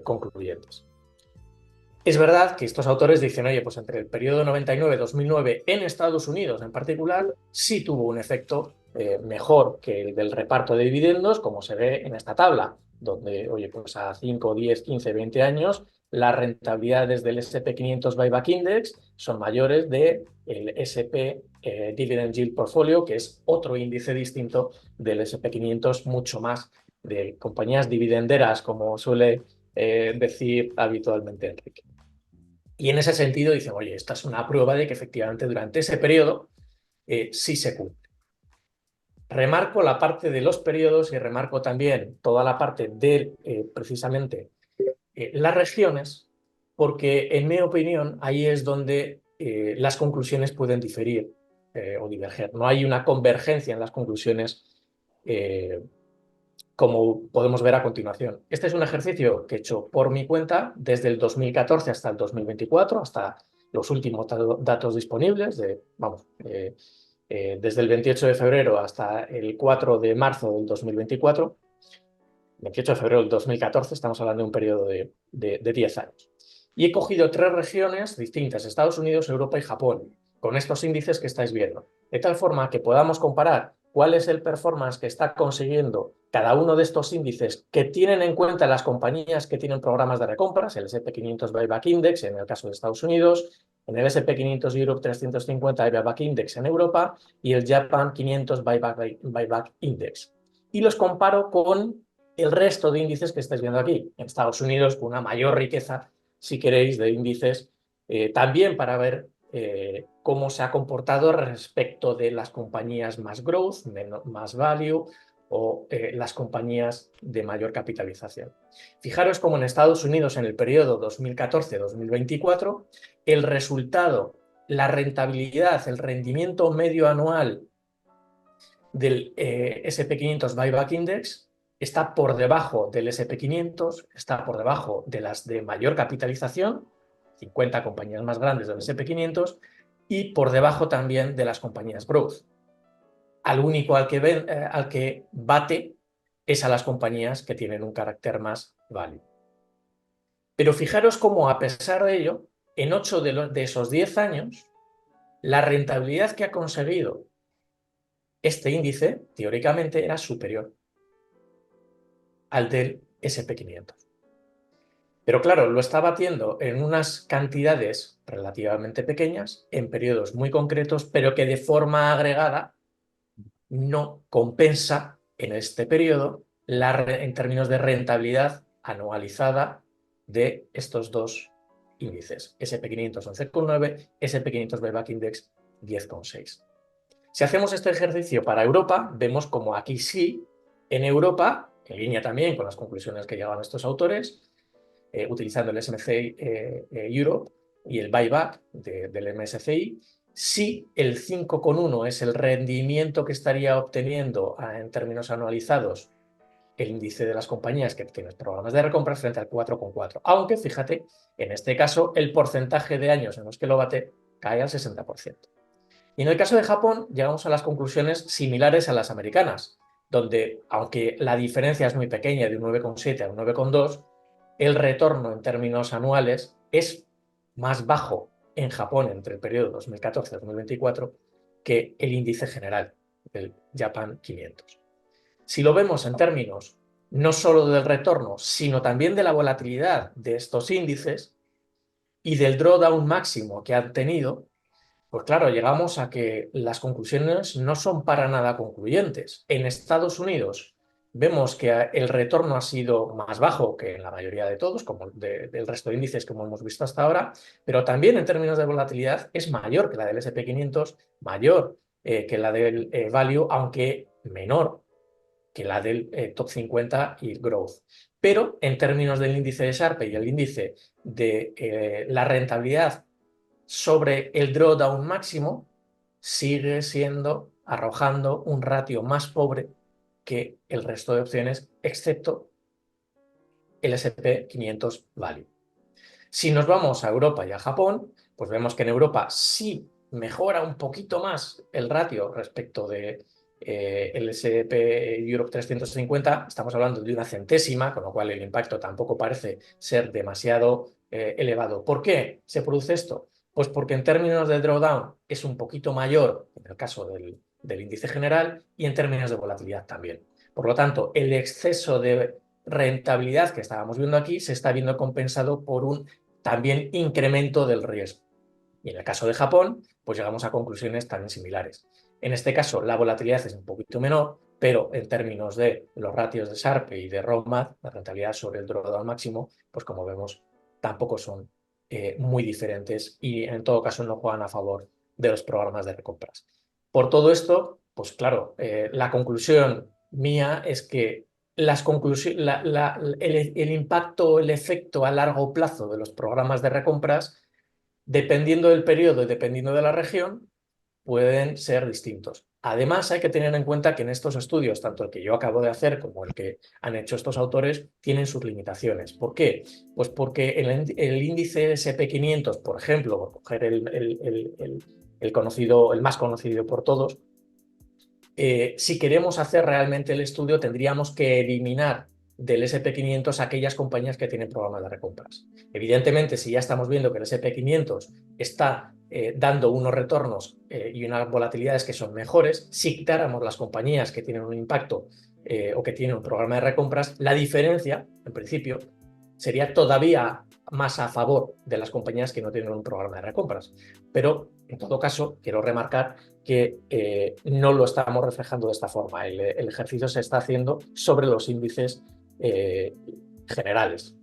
concluyentes. Es verdad que estos autores dicen, oye, pues entre el periodo 99-2009 en Estados Unidos en particular, sí tuvo un efecto mejor que el del reparto de dividendos, como se ve en esta tabla, donde, oye, pues a 5, 10, 15, 20 años, las rentabilidades del S&P 500 Buyback Index son mayores del S&P Dividend Yield Portfolio, que es otro índice distinto del S&P 500, mucho más de compañías dividenderas, como suele decir habitualmente Enrique. Y en ese sentido dicen, oye, esta es una prueba de que efectivamente durante ese periodo sí se cumple. Remarco la parte de los periodos y remarco también toda la parte de precisamente las regiones, porque en mi opinión ahí es donde las conclusiones pueden diferir o diverger. No hay una convergencia en las conclusiones como podemos ver a continuación. Este es un ejercicio que he hecho por mi cuenta desde el 2014 hasta el 2024, hasta los últimos datos disponibles, desde el 28 de febrero hasta el 4 de marzo del 2024. 28 de febrero del 2014, estamos hablando de un periodo de 10 años. Y he cogido 3 regiones distintas, Estados Unidos, Europa y Japón, con estos índices que estáis viendo, de tal forma que podamos comparar cuál es el performance que está consiguiendo cada uno de estos índices que tienen en cuenta las compañías que tienen programas de recompras, el S&P 500 Buyback Index en el caso de Estados Unidos, en el S&P 500 Europe 350 Buyback Index en Europa y el Japan 500 Buyback Index. Y los comparo con el resto de índices que estáis viendo aquí. En Estados Unidos, con una mayor riqueza, si queréis, de índices, también para ver cómo se ha comportado respecto de las compañías más growth, más value o las compañías de mayor capitalización. Fijaros cómo en Estados Unidos en el periodo 2014-2024 el resultado, la rentabilidad, el rendimiento medio anual del S&P 500 Buyback Index está por debajo del S&P 500, está por debajo de las de mayor capitalización, 50 compañías más grandes del S&P 500, y por debajo también de las compañías growth. Al único al que bate es a las compañías que tienen un carácter más value. Pero fijaros cómo, a pesar de ello, en 8 de esos 10 años, la rentabilidad que ha conseguido este índice, teóricamente, era superior al del S&P 500. Pero claro, lo está batiendo en unas cantidades relativamente pequeñas, en periodos muy concretos, pero que de forma agregada no compensa en este periodo en términos de rentabilidad anualizada de estos dos índices, S&P 500 11,9, S&P 500 Buyback Index 10,6. Si hacemos este ejercicio para Europa, vemos como aquí sí, en Europa, en línea también con las conclusiones que llegaban estos autores, utilizando el MSCI Europe y el buyback del MSCI, sí el 5,1 es el rendimiento que estaría obteniendo en términos anualizados el índice de las compañías que tienen programas de recompra frente al 4,4. Aunque, fíjate, en este caso el porcentaje de años en los que lo bate cae al 60%. Y en el caso de Japón llegamos a las conclusiones similares a las americanas, donde, aunque la diferencia es muy pequeña, de un 9,7 a un 9,2, el retorno en términos anuales es más bajo en Japón entre el periodo 2014 y 2024 que el índice general, el Japan 500. Si lo vemos en términos no solo del retorno, sino también de la volatilidad de estos índices y del drawdown máximo que han tenido, Pues claro, llegamos a que las conclusiones no son para nada concluyentes. En Estados Unidos vemos que el retorno ha sido más bajo que en la mayoría de todos, como del resto de índices como hemos visto hasta ahora, pero también en términos de volatilidad es mayor que la del S&P 500, mayor que la del Value, aunque menor que la del Top 50 y Growth. Pero en términos del índice de Sharpe y el índice de la rentabilidad sobre el drawdown máximo, sigue arrojando un ratio más pobre que el resto de opciones, excepto el S&P 500 Value. Si nos vamos a Europa y a Japón, pues vemos que en Europa sí mejora un poquito más el ratio respecto de el S&P Europe 350. Estamos hablando de una centésima, con lo cual el impacto tampoco parece ser demasiado elevado. ¿Por qué se produce esto? Pues porque en términos de drawdown es un poquito mayor en el caso del índice general y en términos de volatilidad también. Por lo tanto, el exceso de rentabilidad que estábamos viendo aquí se está viendo compensado por un también incremento del riesgo. Y en el caso de Japón, pues llegamos a conclusiones también similares. En este caso, la volatilidad es un poquito menor, pero en términos de los ratios de Sharpe y de ROMAD, la rentabilidad sobre el drawdown máximo, pues como vemos, tampoco son muy diferentes y en todo caso no juegan a favor de los programas de recompras. Por todo esto, pues claro, la conclusión mía es que el impacto, el efecto a largo plazo de los programas de recompras, dependiendo del periodo y dependiendo de la región, pueden ser distintos. Además, hay que tener en cuenta que en estos estudios, tanto el que yo acabo de hacer como el que han hecho estos autores, tienen sus limitaciones. ¿Por qué? Pues porque el índice S&P 500, por ejemplo, por coger el más conocido por todos, si queremos hacer realmente el estudio, tendríamos que eliminar del S&P 500 aquellas compañías que tienen programas de recompras. Evidentemente, si ya estamos viendo que el S&P 500 está dando unos retornos y unas volatilidades que son mejores, si quitáramos las compañías que tienen un impacto o que tienen un programa de recompras, la diferencia, en principio, sería todavía más a favor de las compañías que no tienen un programa de recompras. Pero, en todo caso, quiero remarcar que no lo estamos reflejando de esta forma. El ejercicio se está haciendo sobre los índices generales.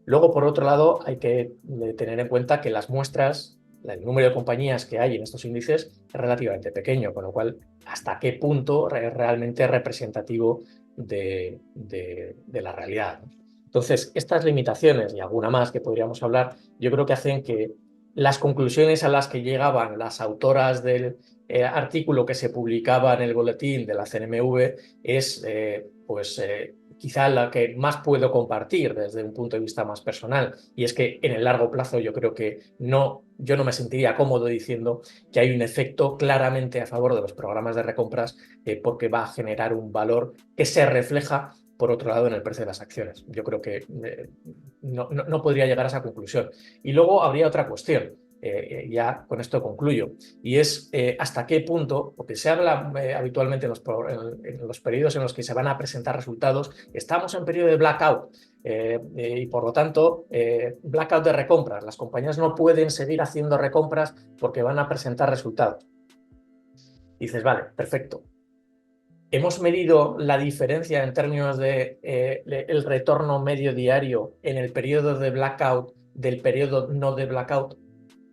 Luego, por otro lado, hay que tener en cuenta que las muestras, el número de compañías que hay en estos índices es relativamente pequeño, con lo cual, ¿hasta qué punto es realmente representativo de la realidad? Entonces, estas limitaciones y alguna más que podríamos hablar, yo creo que hacen que las conclusiones a las que llegaban las autoras del artículo que se publicaba en el boletín de la CNMV es quizá la que más puedo compartir desde un punto de vista más personal, y es que en el largo plazo yo creo que yo no me sentiría cómodo diciendo que hay un efecto claramente a favor de los programas de recompras porque va a generar un valor que se refleja por otro lado en el precio de las acciones. Yo creo que no podría llegar a esa conclusión. Y luego habría otra cuestión. Ya con esto concluyo, y es hasta qué punto, porque se habla habitualmente en los periodos en los que se van a presentar resultados, estamos en periodo de blackout y por lo tanto blackout de recompras, las compañías no pueden seguir haciendo recompras porque van a presentar resultados. Y dices, vale, perfecto. Hemos medido la diferencia en términos de el retorno medio diario en el periodo de blackout del periodo no de blackout.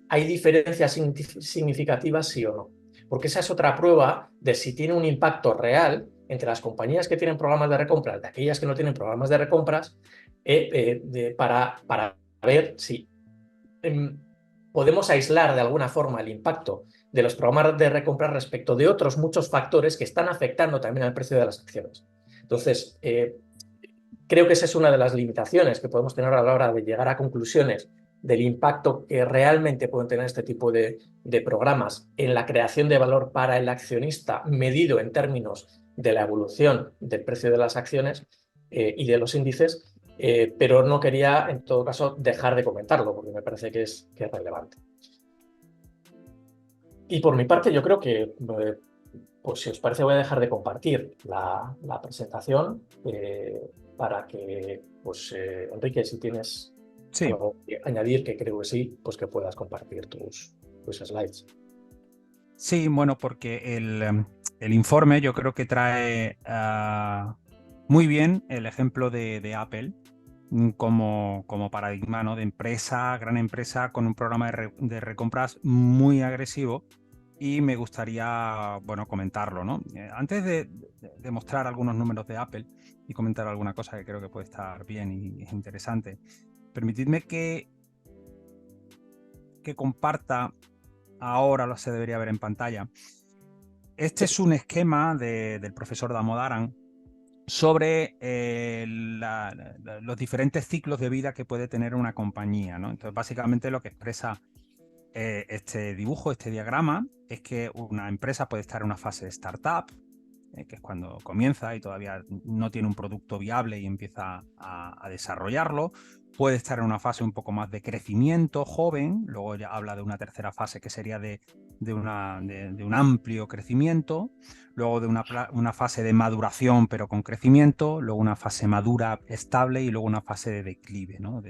¿Hay diferencias significativas, sí o no? Porque esa es otra prueba de si tiene un impacto real entre las compañías que tienen programas de recompras y aquellas que no tienen programas de recompras para ver si podemos aislar de alguna forma el impacto de los programas de recompras respecto de otros muchos factores que están afectando también al precio de las acciones. Entonces, creo que esa es una de las limitaciones que podemos tener a la hora de llegar a conclusiones del impacto que realmente pueden tener este tipo de programas en la creación de valor para el accionista medido en términos de la evolución del precio de las acciones y de los índices, pero no quería en todo caso dejar de comentarlo porque me parece que es relevante. Y por mi parte yo creo que pues si os parece voy a dejar de compartir la presentación para que pues Enrique, si tienes Sí. algo que añadir, que creo que sí, pues que puedas compartir tus slides. Sí, bueno, porque el informe yo creo que trae muy bien el ejemplo de Apple como paradigma, ¿no? De empresa, gran empresa con un programa de recompras muy agresivo, y me gustaría, bueno, comentarlo, ¿no? Antes de mostrar algunos números de Apple y comentar alguna cosa que creo que puede estar bien y es interesante, permitidme que comparta, ahora se debería ver en pantalla. Este es un esquema del profesor Damodaran sobre los diferentes ciclos de vida que puede tener una compañía, ¿no? Entonces, básicamente lo que expresa este dibujo, este diagrama, es que una empresa puede estar en una fase de startup, que es cuando comienza y todavía no tiene un producto viable y empieza a desarrollarlo. Puede estar en una fase un poco más de crecimiento joven, luego ya habla de una tercera fase que sería de un amplio crecimiento, luego de una fase de maduración pero con crecimiento, luego una fase madura estable y luego una fase de declive, ¿no?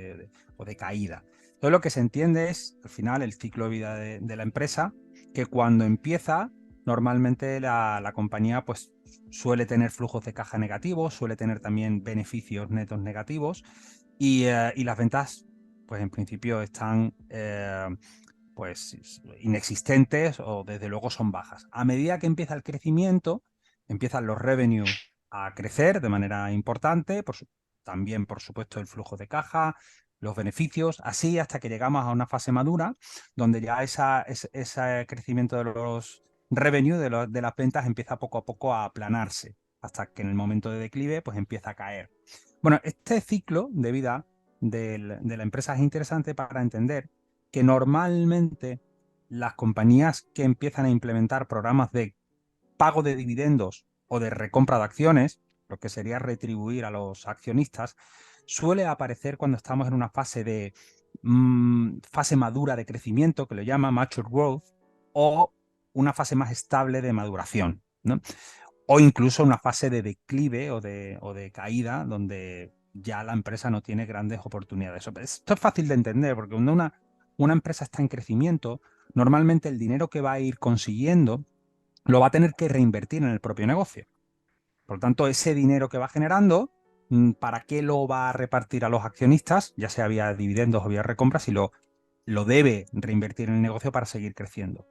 O de caída. Entonces lo que se entiende es, al final, el ciclo de vida de la empresa, que cuando empieza, normalmente la compañía pues suele tener flujos de caja negativos, suele tener también beneficios netos negativos, y las ventas pues en principio están pues inexistentes o desde luego son bajas. A medida que empieza el crecimiento, empiezan los revenues a crecer de manera importante, también por supuesto el flujo de caja, los beneficios, así hasta que llegamos a una fase madura donde ya ese crecimiento de los revenue de las ventas empieza poco a poco a aplanarse, hasta que en el momento de declive pues empieza a caer. Bueno, este ciclo de vida de la empresa es interesante para entender que normalmente las compañías que empiezan a implementar programas de pago de dividendos o de recompra de acciones, lo que sería retribuir a los accionistas, suele aparecer cuando estamos en una fase de fase madura de crecimiento, que lo llama mature growth, o una fase más estable de maduración, ¿no? O incluso una fase de declive o de caída, donde ya la empresa no tiene grandes oportunidades. Esto es fácil de entender, porque cuando una empresa está en crecimiento, normalmente el dinero que va a ir consiguiendo lo va a tener que reinvertir en el propio negocio. Por lo tanto, ese dinero que va generando, ¿para qué lo va a repartir a los accionistas? Ya sea vía dividendos o vía recompras, y lo debe reinvertir en el negocio para seguir creciendo.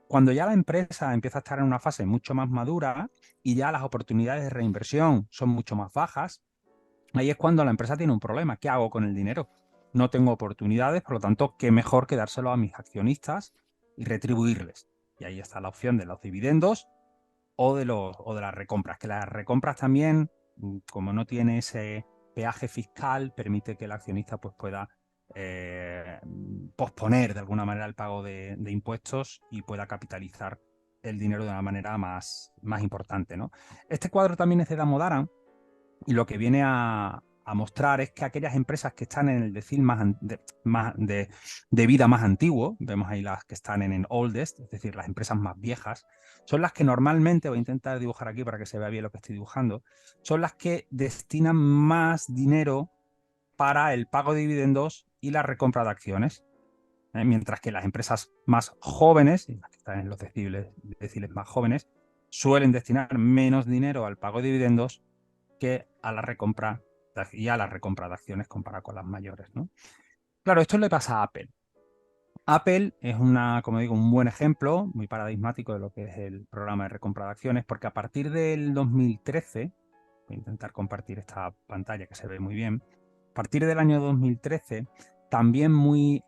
Cuando ya la empresa empieza a estar en una fase mucho más madura y ya las oportunidades de reinversión son mucho más bajas, ahí es cuando la empresa tiene un problema. ¿Qué hago con el dinero? No tengo oportunidades, por lo tanto, qué mejor que dárselo a mis accionistas y retribuirles. Y ahí está la opción de los dividendos o de las recompras. Que las recompras también, como no tiene ese peaje fiscal, permite que el accionista pues, pueda posponer de alguna manera el pago de impuestos y pueda capitalizar el dinero de una manera más importante, ¿no? Este cuadro también es de Damodaran, y lo que viene a mostrar es que aquellas empresas que están en el decil de vida más antiguo, vemos ahí las que están en el oldest, es decir, las empresas más viejas, son las que normalmente, voy a intentar dibujar aquí para que se vea bien lo que estoy dibujando, son las que destinan más dinero para el pago de dividendos y la recompra de acciones. Mientras que las empresas más jóvenes, las que están en los deciles más jóvenes, suelen destinar menos dinero al pago de dividendos que a la recompra de acciones comparado con las mayores, ¿no? Claro, esto le pasa a Apple. Apple es como digo, un buen ejemplo, muy paradigmático de lo que es el programa de recompra de acciones, porque a partir del 2013, voy a intentar compartir esta pantalla que se ve muy bien, a partir del año 2013, también muy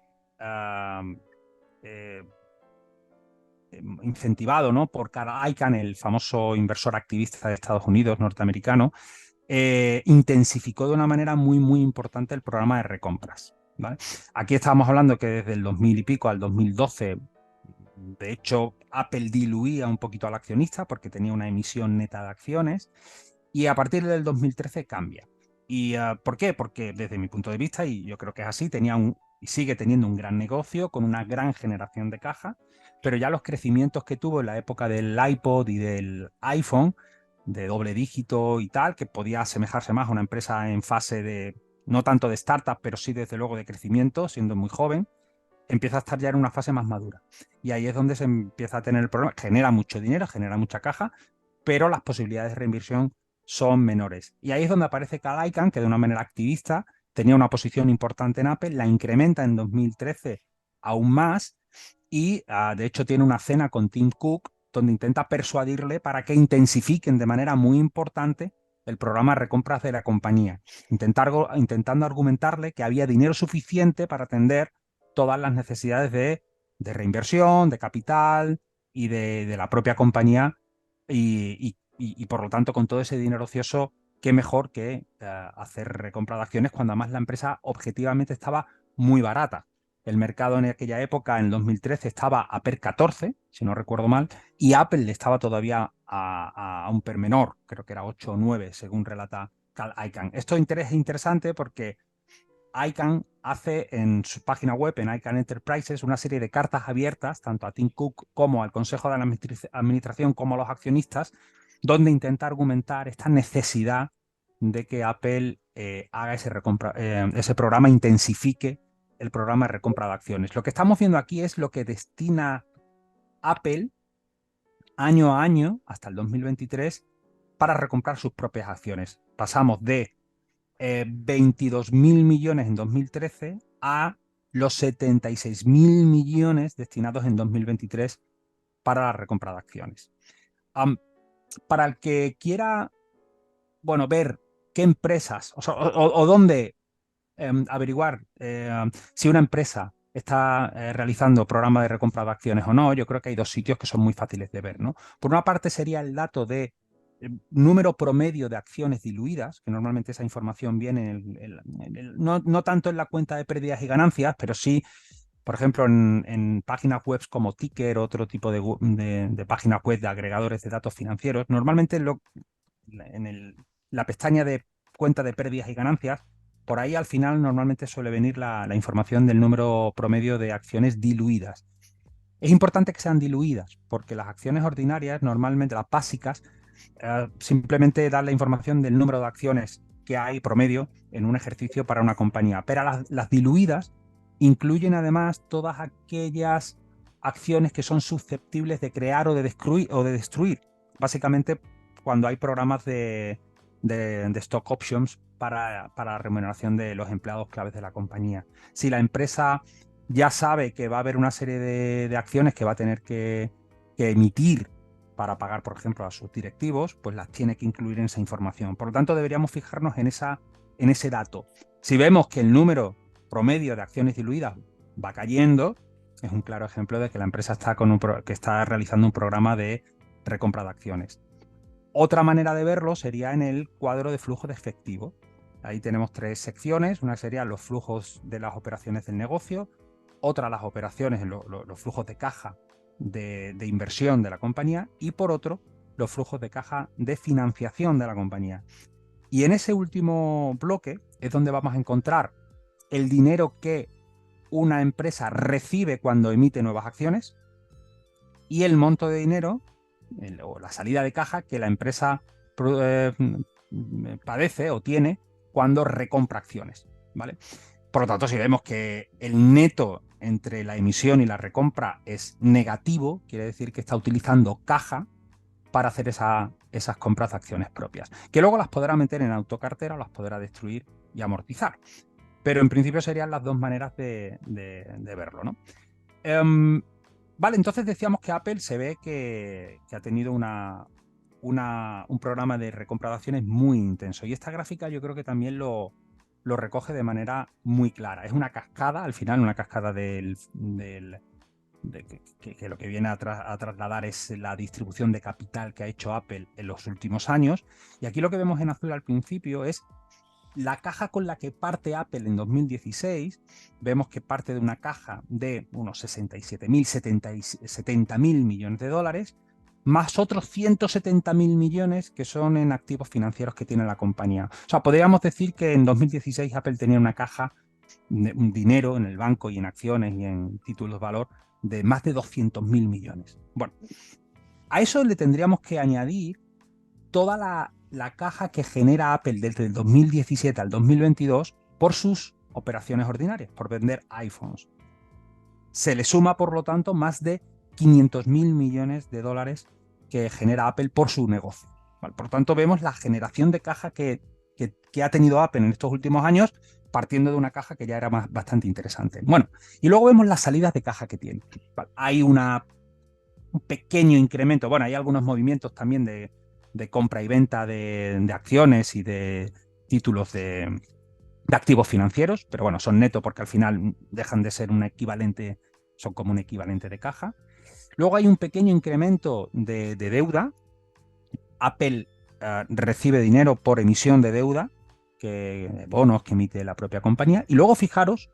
incentivado, ¿no?, por Carl Icahn, el famoso inversor activista de Estados Unidos, norteamericano, intensificó de una manera muy importante el programa de recompras, ¿vale? Aquí estamos hablando que desde el 2000 y pico al 2012, de hecho, Apple diluía un poquito al accionista porque tenía una emisión neta de acciones, y a partir del 2013 cambia. ¿Y por qué? Porque desde mi punto de vista, y yo creo que es así, y sigue teniendo un gran negocio con una gran generación de caja, pero ya los crecimientos que tuvo en la época del iPod y del iPhone, de doble dígito y tal, que podía asemejarse más a una empresa en fase de, no tanto de startup, pero sí desde luego de crecimiento, siendo muy joven, empieza a estar ya en una fase más madura. Y ahí es donde se empieza a tener el problema. Genera mucho dinero, genera mucha caja, pero las posibilidades de reinversión son menores. Y ahí es donde aparece Carl Icahn, que de una manera activista tenía una posición importante en Apple, la incrementa en 2013 aún más y de hecho tiene una cena con Tim Cook donde intenta persuadirle para que intensifiquen de manera muy importante el programa de recompras de la compañía, intentando argumentarle que había dinero suficiente para atender todas las necesidades de reinversión, de capital y de la propia compañía y por lo tanto con todo ese dinero ocioso, qué mejor que hacer recompra de acciones cuando además la empresa objetivamente estaba muy barata. El mercado en aquella época, en 2013, estaba a PER 14, si no recuerdo mal, y Apple estaba todavía a un PER menor, creo que era 8 o 9, según relata Carl Icahn. Esto es interesante porque Icahn hace en su página web, en Icahn Enterprises, una serie de cartas abiertas, tanto a Tim Cook como al Consejo de la Administración como a los accionistas, donde intenta argumentar esta necesidad de que Apple haga ese programa, intensifique el programa de recompra de acciones. Lo que estamos viendo aquí es lo que destina Apple año a año, hasta el 2023, para recomprar sus propias acciones. Pasamos de 22.000 millones en 2013 a los 76.000 millones destinados en 2023 para la recompra de acciones. Para el que quiera, bueno, ver qué empresas o dónde averiguar si una empresa está realizando programa de recompra de acciones o no, yo creo que hay dos sitios que son muy fáciles de ver, ¿no? Por una parte sería el dato de número promedio de acciones diluidas, que normalmente esa información viene no tanto en la cuenta de pérdidas y ganancias, pero sí, por ejemplo, en páginas web como Ticker, otro tipo de páginas web de agregadores de datos financieros. Normalmente en la pestaña de cuenta de pérdidas y ganancias, por ahí al final normalmente suele venir la información del número promedio de acciones diluidas. Es importante que sean diluidas, porque las acciones ordinarias, normalmente las básicas, simplemente dan la información del número de acciones que hay promedio en un ejercicio para una compañía. Pero las diluidas incluyen además todas aquellas acciones que son susceptibles de crear o de destruir. Básicamente cuando hay programas de stock options para la remuneración de los empleados claves de la compañía. Si la empresa ya sabe que va a haber una serie de acciones que va a tener que emitir para pagar, por ejemplo, a sus directivos, pues las tiene que incluir en esa información. Por lo tanto, deberíamos fijarnos en ese dato. Si vemos que el número promedio de acciones diluidas va cayendo, es un claro ejemplo de que la empresa está realizando un programa de recompra de acciones. Otra manera de verlo sería en el cuadro de flujo de efectivo. Ahí tenemos tres secciones. Una sería los flujos de las operaciones del negocio, otra las operaciones, los flujos de caja de inversión de la compañía y por otro los flujos de caja de financiación de la compañía. Y en ese último bloque es donde vamos a encontrar el dinero que una empresa recibe cuando emite nuevas acciones y el monto de dinero o la salida de caja que la empresa padece o tiene cuando recompra acciones, ¿vale? Por lo tanto, si vemos que el neto entre la emisión y la recompra es negativo, quiere decir que está utilizando caja para hacer esas compras de acciones propias, que luego las podrá meter en autocartera o las podrá destruir y amortizar. Pero en principio serían las dos maneras de verlo, ¿no? Vale, entonces decíamos que Apple se ve que ha tenido un programa de recompra de acciones muy intenso. Y esta gráfica yo creo que también lo recoge de manera muy clara. Es una cascada, al final, una cascada que lo que viene a trasladar es la distribución de capital que ha hecho Apple en los últimos años. Y aquí lo que vemos en azul al principio es la caja con la que parte Apple en 2016. Vemos que parte de una caja de unos 70.000 millones de dólares, más otros 170.000 millones que son en activos financieros que tiene la compañía. O sea, podríamos decir que en 2016 Apple tenía una caja, un dinero en el banco y en acciones y en títulos de valor de más de 200.000 millones. Bueno, a eso le tendríamos que añadir toda la caja que genera Apple desde el 2017 al 2022 por sus operaciones ordinarias, por vender iPhones. Se le suma, por lo tanto, más de 500.000 millones de dólares que genera Apple por su negocio. ¿Vale? Por lo tanto, vemos la generación de caja que ha tenido Apple en estos últimos años, partiendo de una caja que ya era bastante interesante. Bueno, y luego vemos las salidas de caja que tiene. ¿Vale? Hay un pequeño incremento, bueno, hay algunos movimientos también de compra y venta de acciones y de títulos de activos financieros, pero bueno, son neto porque al final dejan de ser un equivalente, son como un equivalente de caja. Luego hay un pequeño incremento de deuda. Apple recibe dinero por emisión de deuda, bonos que emite la propia compañía. Y luego fijaros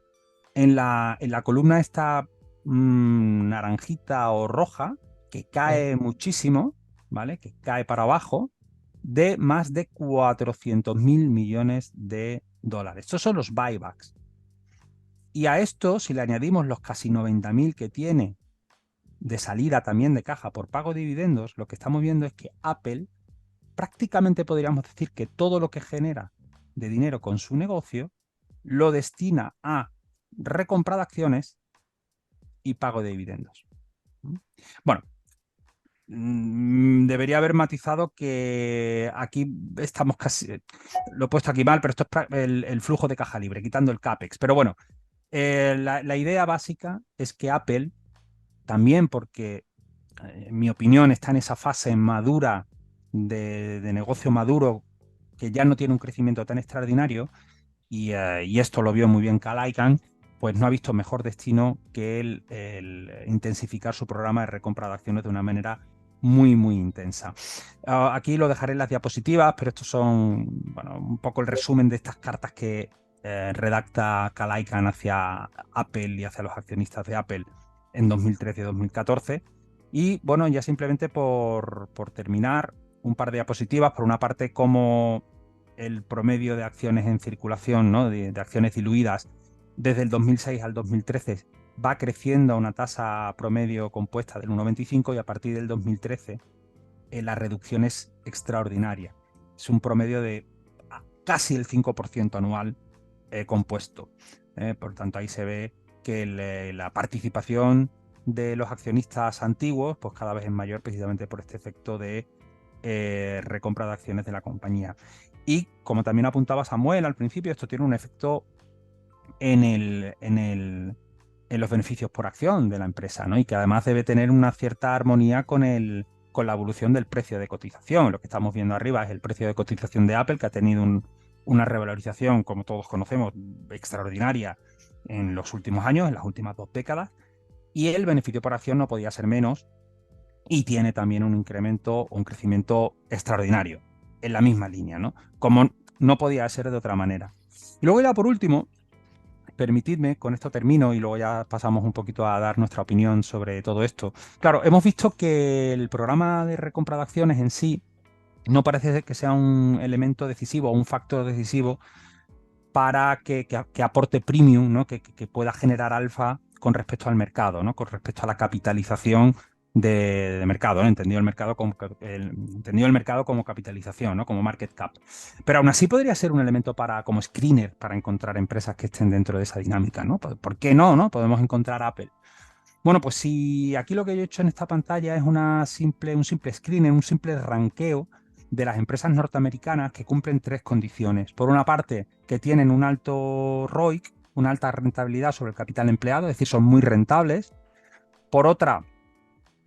en la columna esta naranjita o roja, que cae muchísimo, ¿vale? Que cae para abajo, de más de 400.000 millones de dólares. Estos son los buybacks. Y a esto, si le añadimos los casi 90.000 que tiene de salida también de caja por pago de dividendos, lo que estamos viendo es que Apple prácticamente podríamos decir que todo lo que genera de dinero con su negocio lo destina a recompra de acciones y pago de dividendos. Bueno, debería haber matizado que aquí estamos casi, lo he puesto aquí mal, pero esto es el flujo de caja libre, quitando el CAPEX. Pero bueno, la idea básica es que Apple, también porque, en mi opinión, está en esa fase madura de negocio maduro, que ya no tiene un crecimiento tan extraordinario, y esto lo vio muy bien Cal Icahn, pues no ha visto mejor destino que el intensificar su programa de recompra de acciones de una manera muy, muy intensa. Aquí lo dejaré en las diapositivas, pero estos son, bueno, un poco el resumen de estas cartas que redacta Cal Icahn hacia Apple y hacia los accionistas de Apple en 2013 y 2014. Y bueno, ya simplemente por terminar, un par de diapositivas. Por una parte, como el promedio de acciones en circulación, ¿no? de acciones diluidas desde el 2006 al 2013 va creciendo a una tasa promedio compuesta del 1,25, y a partir del 2013 la reducción es extraordinaria. Es un promedio de casi el 5% anual compuesto. Por tanto, ahí se ve que la participación de los accionistas antiguos pues cada vez es mayor, precisamente por este efecto de recompra de acciones de la compañía. Y como también apuntaba Samuel al principio, esto tiene un efecto en los beneficios por acción de la empresa, ¿no? Y que además debe tener una cierta armonía con la evolución del precio de cotización. Lo que estamos viendo arriba es el precio de cotización de Apple, que ha tenido una revalorización, como todos conocemos, extraordinaria en los últimos años, en las últimas 2 décadas, y el beneficio por acción no podía ser menos, y tiene también un incremento o un crecimiento extraordinario en la misma línea, ¿no? Como no podía ser de otra manera. Y luego ya por último, permitidme, con esto termino y luego ya pasamos un poquito a dar nuestra opinión sobre todo esto. Claro, hemos visto que el programa de recompra de acciones en sí no parece que sea un elemento decisivo o un factor decisivo para que aporte premium, ¿no? que pueda generar alfa con respecto al mercado, ¿no? Con respecto a la capitalización de mercado, ¿no? Entendido el mercado como capitalización, ¿no? Como market cap. Pero aún así podría ser un elemento como screener para encontrar empresas que estén dentro de esa dinámica, ¿no? ¿Por qué no? Podemos encontrar Apple. Bueno, pues si aquí lo que yo he hecho en esta pantalla es un simple screener, un simple ranqueo de las empresas norteamericanas que cumplen 3 condiciones. Por una parte, que tienen un alto ROIC, una alta rentabilidad sobre el capital empleado, es decir, son muy rentables. Por otra,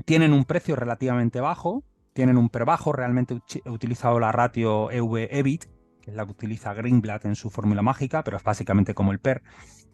tienen un precio relativamente bajo, tienen un PER bajo. Realmente he utilizado la ratio EV/EBIT, que es la que utiliza Greenblatt en su fórmula mágica, pero es básicamente como el PER.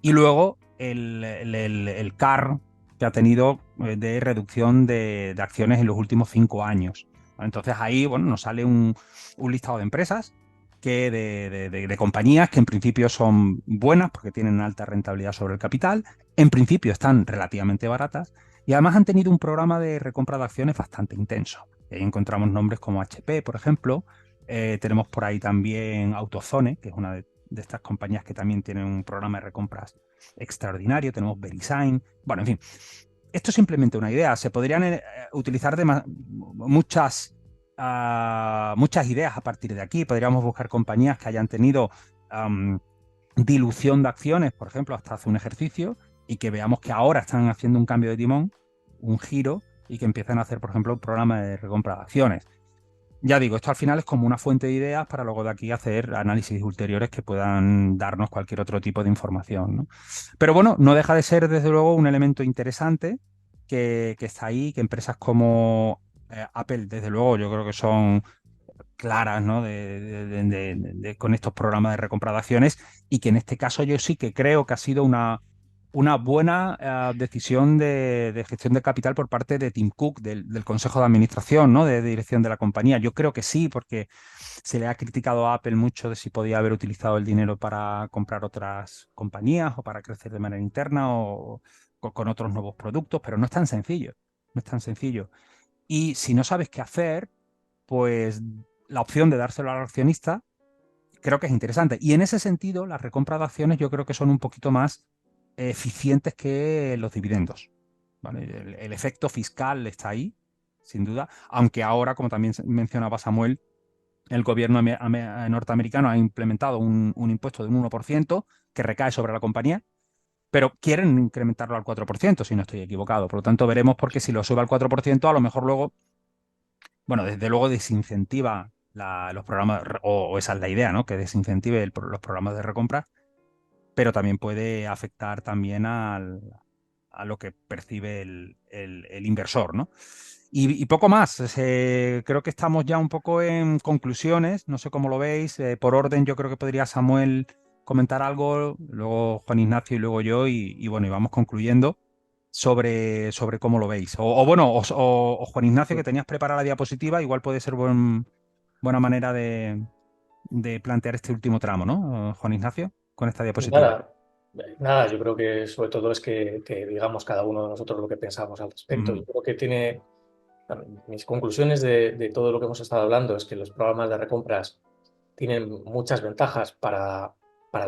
Y luego el CAR que ha tenido de reducción de acciones en los últimos 5 años. Entonces ahí, bueno, nos sale un listado de empresas de compañías que en principio son buenas porque tienen alta rentabilidad sobre el capital, en principio están relativamente baratas y además han tenido un programa de recompra de acciones bastante intenso. Ahí encontramos nombres como HP, por ejemplo. Tenemos por ahí también AutoZone, que es una de estas compañías que también tienen un programa de recompras extraordinario. Tenemos VeriSign. Bueno, en fin, esto es simplemente una idea. Se podrían utilizar muchas ideas a partir de aquí. Podríamos buscar compañías que hayan tenido dilución de acciones, por ejemplo, hasta hace un ejercicio, y que veamos que ahora están haciendo un cambio de timón, un giro, y que empiezan a hacer, por ejemplo, un programa de recompra de acciones. Ya digo, esto al final es como una fuente de ideas para luego de aquí hacer análisis ulteriores que puedan darnos cualquier otro tipo de información, ¿no? Pero bueno, no deja de ser desde luego un elemento interesante que está ahí, que empresas como Apple, desde luego, yo creo que son claras, ¿no? Con estos programas de recompra de acciones y que en este caso yo sí que creo que ha sido una buena decisión de gestión de capital por parte de Tim Cook, del Consejo de Administración, ¿no? De dirección de la compañía. Yo creo que sí, porque se le ha criticado a Apple mucho de si podía haber utilizado el dinero para comprar otras compañías o para crecer de manera interna o con otros nuevos productos, pero no es tan sencillo. No es tan sencillo. Y si no sabes qué hacer, pues la opción de dárselo al accionista creo que es interesante. Y en ese sentido, las recompras de acciones yo creo que son un poquito más eficientes que los dividendos. ¿Vale? El efecto fiscal está ahí, sin duda, aunque ahora, como también mencionaba Samuel, el gobierno norteamericano ha implementado un impuesto de un 1% que recae sobre la compañía, pero quieren incrementarlo al 4%, si no estoy equivocado. Por lo tanto, veremos porque si lo sube al 4%, a lo mejor luego, bueno, desde luego desincentiva los programas, o esa es la idea, ¿no? Que desincentive los programas de recompra, pero también puede afectar también a lo que percibe el inversor, ¿no? Y poco más. Creo que estamos ya un poco en conclusiones. No sé cómo lo veis. Por orden, yo creo que podría Samuel comentar algo, luego Juan Ignacio y luego yo, y bueno, y vamos concluyendo sobre cómo lo veis. O bueno, o Juan Ignacio, que tenías preparada la diapositiva, igual puede ser buena manera de plantear este último tramo, ¿no? Juan Ignacio, con esta diapositiva. Nada, nada, yo creo que sobre todo es que digamos cada uno de nosotros lo que pensamos al respecto. Ujú. Yo creo que tiene, mis conclusiones de todo lo que hemos estado hablando es que los programas de recompras tienen muchas ventajas para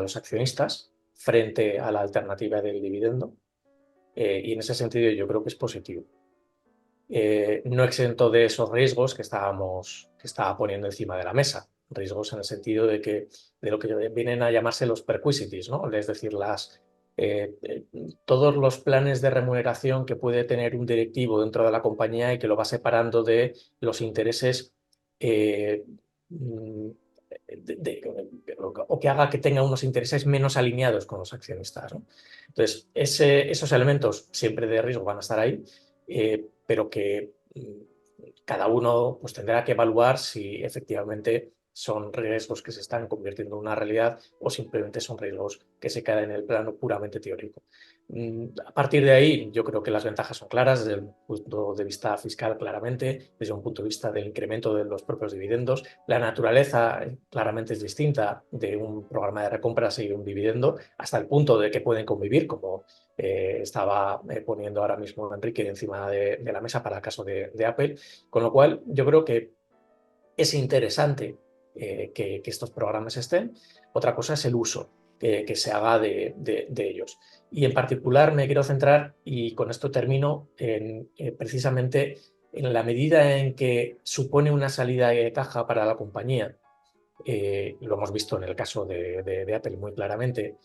los accionistas frente a la alternativa del dividendo, y en ese sentido yo creo que es positivo. No exento de esos riesgos que estaba poniendo encima de la mesa. Riesgos en el sentido de lo que vienen a llamarse los perquisites, ¿no? Es decir, todos los planes de remuneración que puede tener un directivo dentro de la compañía y que lo va separando de los intereses, eh, mm, o que haga que tenga unos intereses menos alineados con los accionistas, ¿no? Entonces, esos elementos siempre de riesgo van a estar ahí, pero que cada uno pues, tendrá que evaluar si efectivamente son riesgos que se están convirtiendo en una realidad o simplemente son riesgos que se quedan en el plano puramente teórico. A partir de ahí, yo creo que las ventajas son claras desde el punto de vista fiscal, claramente, desde un punto de vista del incremento de los propios dividendos. La naturaleza claramente es distinta de un programa de recompras y un dividendo, hasta el punto de que pueden convivir, como estaba poniendo ahora mismo Enrique encima de la mesa para el caso de Apple, con lo cual yo creo que es interesante que estos programas estén. Otra cosa es el uso que se haga de ellos. Y en particular me quiero centrar, y con esto termino, precisamente en la medida en que supone una salida de caja para la compañía. Lo hemos visto en el caso de Apple muy claramente.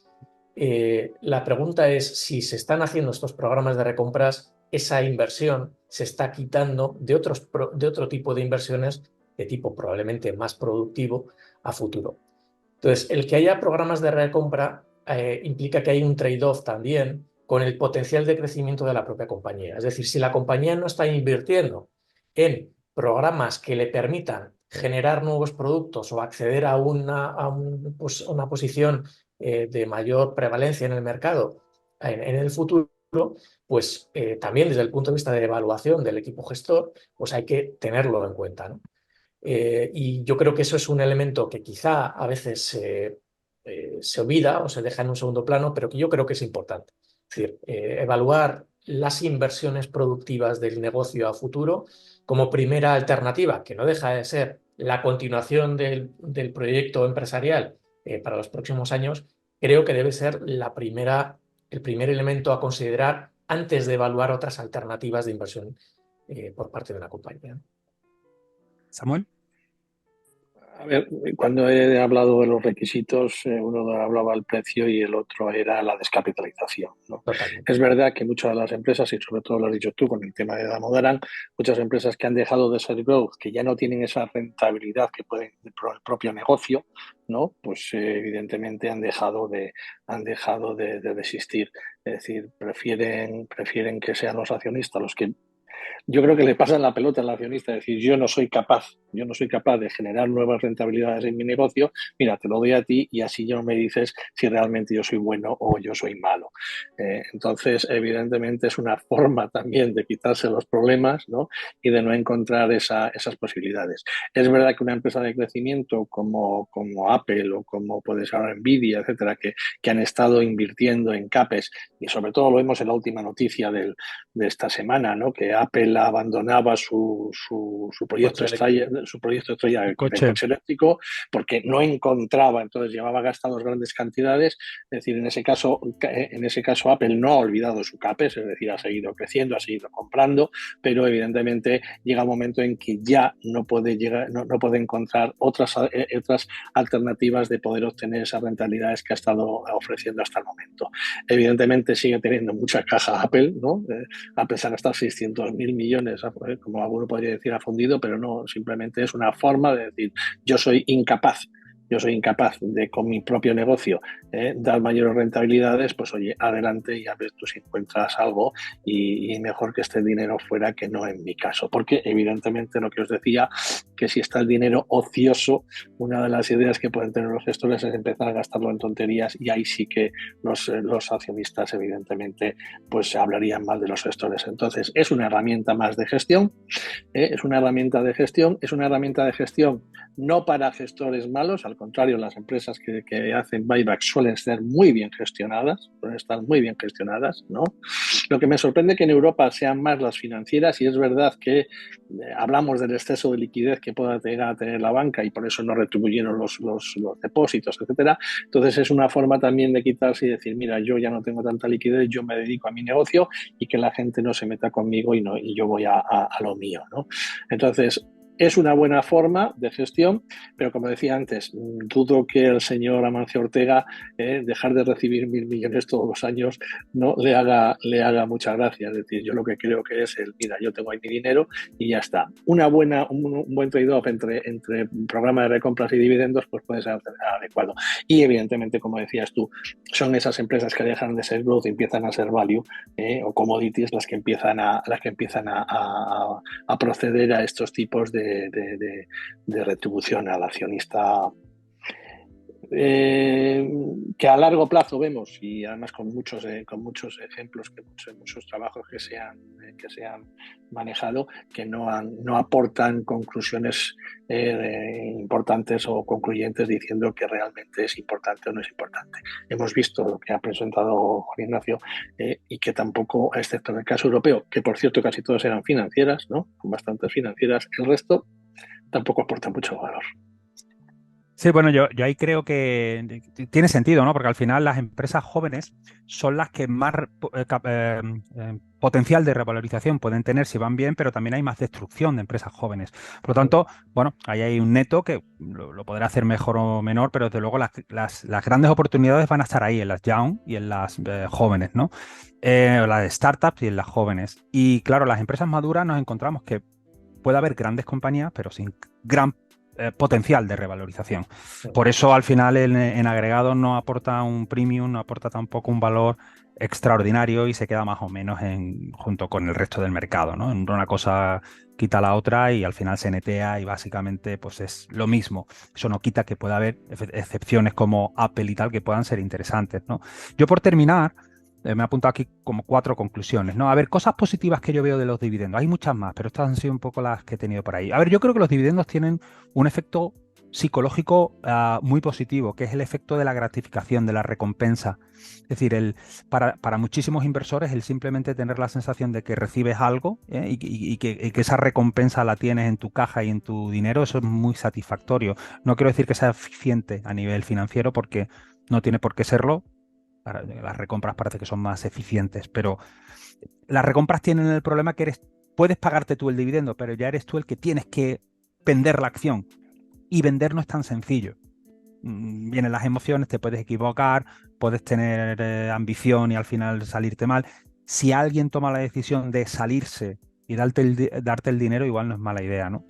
La pregunta es si se están haciendo estos programas de recompras, esa inversión se está quitando de otro tipo de inversiones de tipo probablemente más productivo a futuro. Entonces, el que haya programas de recompra implica que hay un trade-off también con el potencial de crecimiento de la propia compañía. Es decir, si la compañía no está invirtiendo en programas que le permitan generar nuevos productos o acceder a una posición de mayor prevalencia en el mercado en el futuro, pues también desde el punto de vista de evaluación del equipo gestor, pues hay que tenerlo en cuenta, ¿no? Y yo creo que eso es un elemento que quizá a veces se olvida o se deja en un segundo plano, pero que yo creo que es importante. Es decir, evaluar las inversiones productivas del negocio a futuro como primera alternativa, que no deja de ser la continuación del proyecto empresarial para los próximos años, creo que debe ser el primer elemento a considerar antes de evaluar otras alternativas de inversión por parte de la compañía. Samuel. A ver, cuando he hablado de los requisitos, uno hablaba del precio y el otro era la descapitalización, ¿no? Totalmente. Es verdad que muchas de las empresas, y sobre todo lo has dicho tú con el tema de Damodaran, muchas empresas que han dejado de ser growth, que ya no tienen esa rentabilidad que pueden el propio negocio, ¿no? Pues evidentemente han dejado de existir. Es decir, prefieren que sean los accionistas los que yo creo que le pasan la pelota al accionista, es decir, yo no soy capaz de generar nuevas rentabilidades en mi negocio, mira, te lo doy a ti y así ya no me dices si realmente yo soy bueno o yo soy malo. Entonces, evidentemente es una forma también de quitarse los problemas, ¿no? Y de no encontrar esas posibilidades. Es verdad que una empresa de crecimiento como Apple o como puede ser ahora Nvidia, etcétera, que han estado invirtiendo en CAPEX y sobre todo lo vemos en la última noticia de esta semana, ¿no? Que Apple abandonaba su proyecto estrella de Coche. coche eléctrico porque no encontraba, entonces llevaba gastados grandes cantidades. Es decir, en ese caso Apple no ha olvidado su CAPEX, es decir, ha seguido creciendo, ha seguido comprando, pero evidentemente llega un momento en que ya no puede encontrar otras alternativas de poder obtener esas rentabilidades que ha estado ofreciendo hasta el momento. Evidentemente sigue teniendo mucha caja Apple, ¿no? A pesar de estar 600.000 millones, como alguno podría decir, ha fundido, pero no, simplemente es una forma de decir, yo soy incapaz de con mi propio negocio dar mayores rentabilidades, pues oye, adelante y a ver tú si encuentras algo y mejor que esté el dinero fuera que no en mi caso. Porque evidentemente lo que os decía, que si está el dinero ocioso, una de las ideas que pueden tener los gestores es empezar a gastarlo en tonterías y ahí sí que los accionistas evidentemente pues hablarían mal de los gestores. Entonces es una herramienta más de gestión, es una herramienta de gestión no para gestores malos, al contrario, las empresas que hacen buyback suelen estar muy bien gestionadas, ¿no? Lo que me sorprende que en Europa sean más las financieras y es verdad que hablamos del exceso de liquidez que pueda tener la banca y por eso no retribuyeron los depósitos, etcétera. Entonces es una forma también de quitarse y decir, mira, yo ya no tengo tanta liquidez, yo me dedico a mi negocio y que la gente no se meta conmigo y yo voy a lo mío, ¿no? Entonces, es una buena forma de gestión, pero como decía antes, dudo que el señor Amancio Ortega dejar de recibir 1.000 millones todos los años no le haga mucha gracia. Es decir, yo lo que creo que es mira, yo tengo ahí mi dinero y ya está. Un buen trade-off entre programa de recompras y dividendos pues puede ser adecuado. Y evidentemente, como decías tú, son esas empresas que dejan de ser growth y empiezan a ser value o commodities las que empiezan a proceder a estos tipos de retribución al accionista que a largo plazo vemos y además con muchos ejemplos, muchos trabajos que se han manejado que no aportan conclusiones importantes o concluyentes diciendo que realmente es importante o no es importante. Hemos visto lo que ha presentado Juan Ignacio y que tampoco, excepto en el caso europeo, que por cierto casi todas eran financieras, ¿no? Con bastantes financieras, el resto tampoco aporta mucho valor. Sí, bueno, yo ahí creo que tiene sentido, ¿no? Porque al final las empresas jóvenes son las que más potencial de revalorización pueden tener si van bien, pero también hay más destrucción de empresas jóvenes. Por lo tanto, bueno, ahí hay un neto que lo podrá hacer mejor o menor, pero desde luego las grandes oportunidades van a estar ahí, en las young y en las jóvenes, ¿no? Las startups y en las jóvenes. Y claro, las empresas maduras nos encontramos que puede haber grandes compañías, pero sin gran potencial de revalorización. Por eso al final en agregados no aporta un premium, no aporta tampoco un valor extraordinario y se queda más o menos junto con el resto del mercado, ¿no? Una cosa quita la otra y al final se netea y básicamente pues es lo mismo. Eso no quita que pueda haber excepciones como Apple y tal que puedan ser interesantes, ¿no? Yo por terminar me he apuntado aquí como 4 conclusiones, ¿no? A ver, cosas positivas que yo veo de los dividendos. Hay muchas más, pero estas han sido un poco las que he tenido por ahí. A ver, yo creo que los dividendos tienen un efecto psicológico muy positivo, que es el efecto de la gratificación, de la recompensa. Es decir, para muchísimos inversores, el simplemente tener la sensación de que recibes algo y que esa recompensa la tienes en tu caja y en tu dinero, eso es muy satisfactorio. No quiero decir que sea eficiente a nivel financiero, porque no tiene por qué serlo. Las recompras parece que son más eficientes, pero las recompras tienen el problema que puedes pagarte tú el dividendo, pero ya eres tú el que tienes que vender la acción. Y vender no es tan sencillo. Vienen las emociones, te puedes equivocar, puedes tener ambición y al final salirte mal. Si alguien toma la decisión de salirse y darte el dinero, igual no es mala idea, ¿no?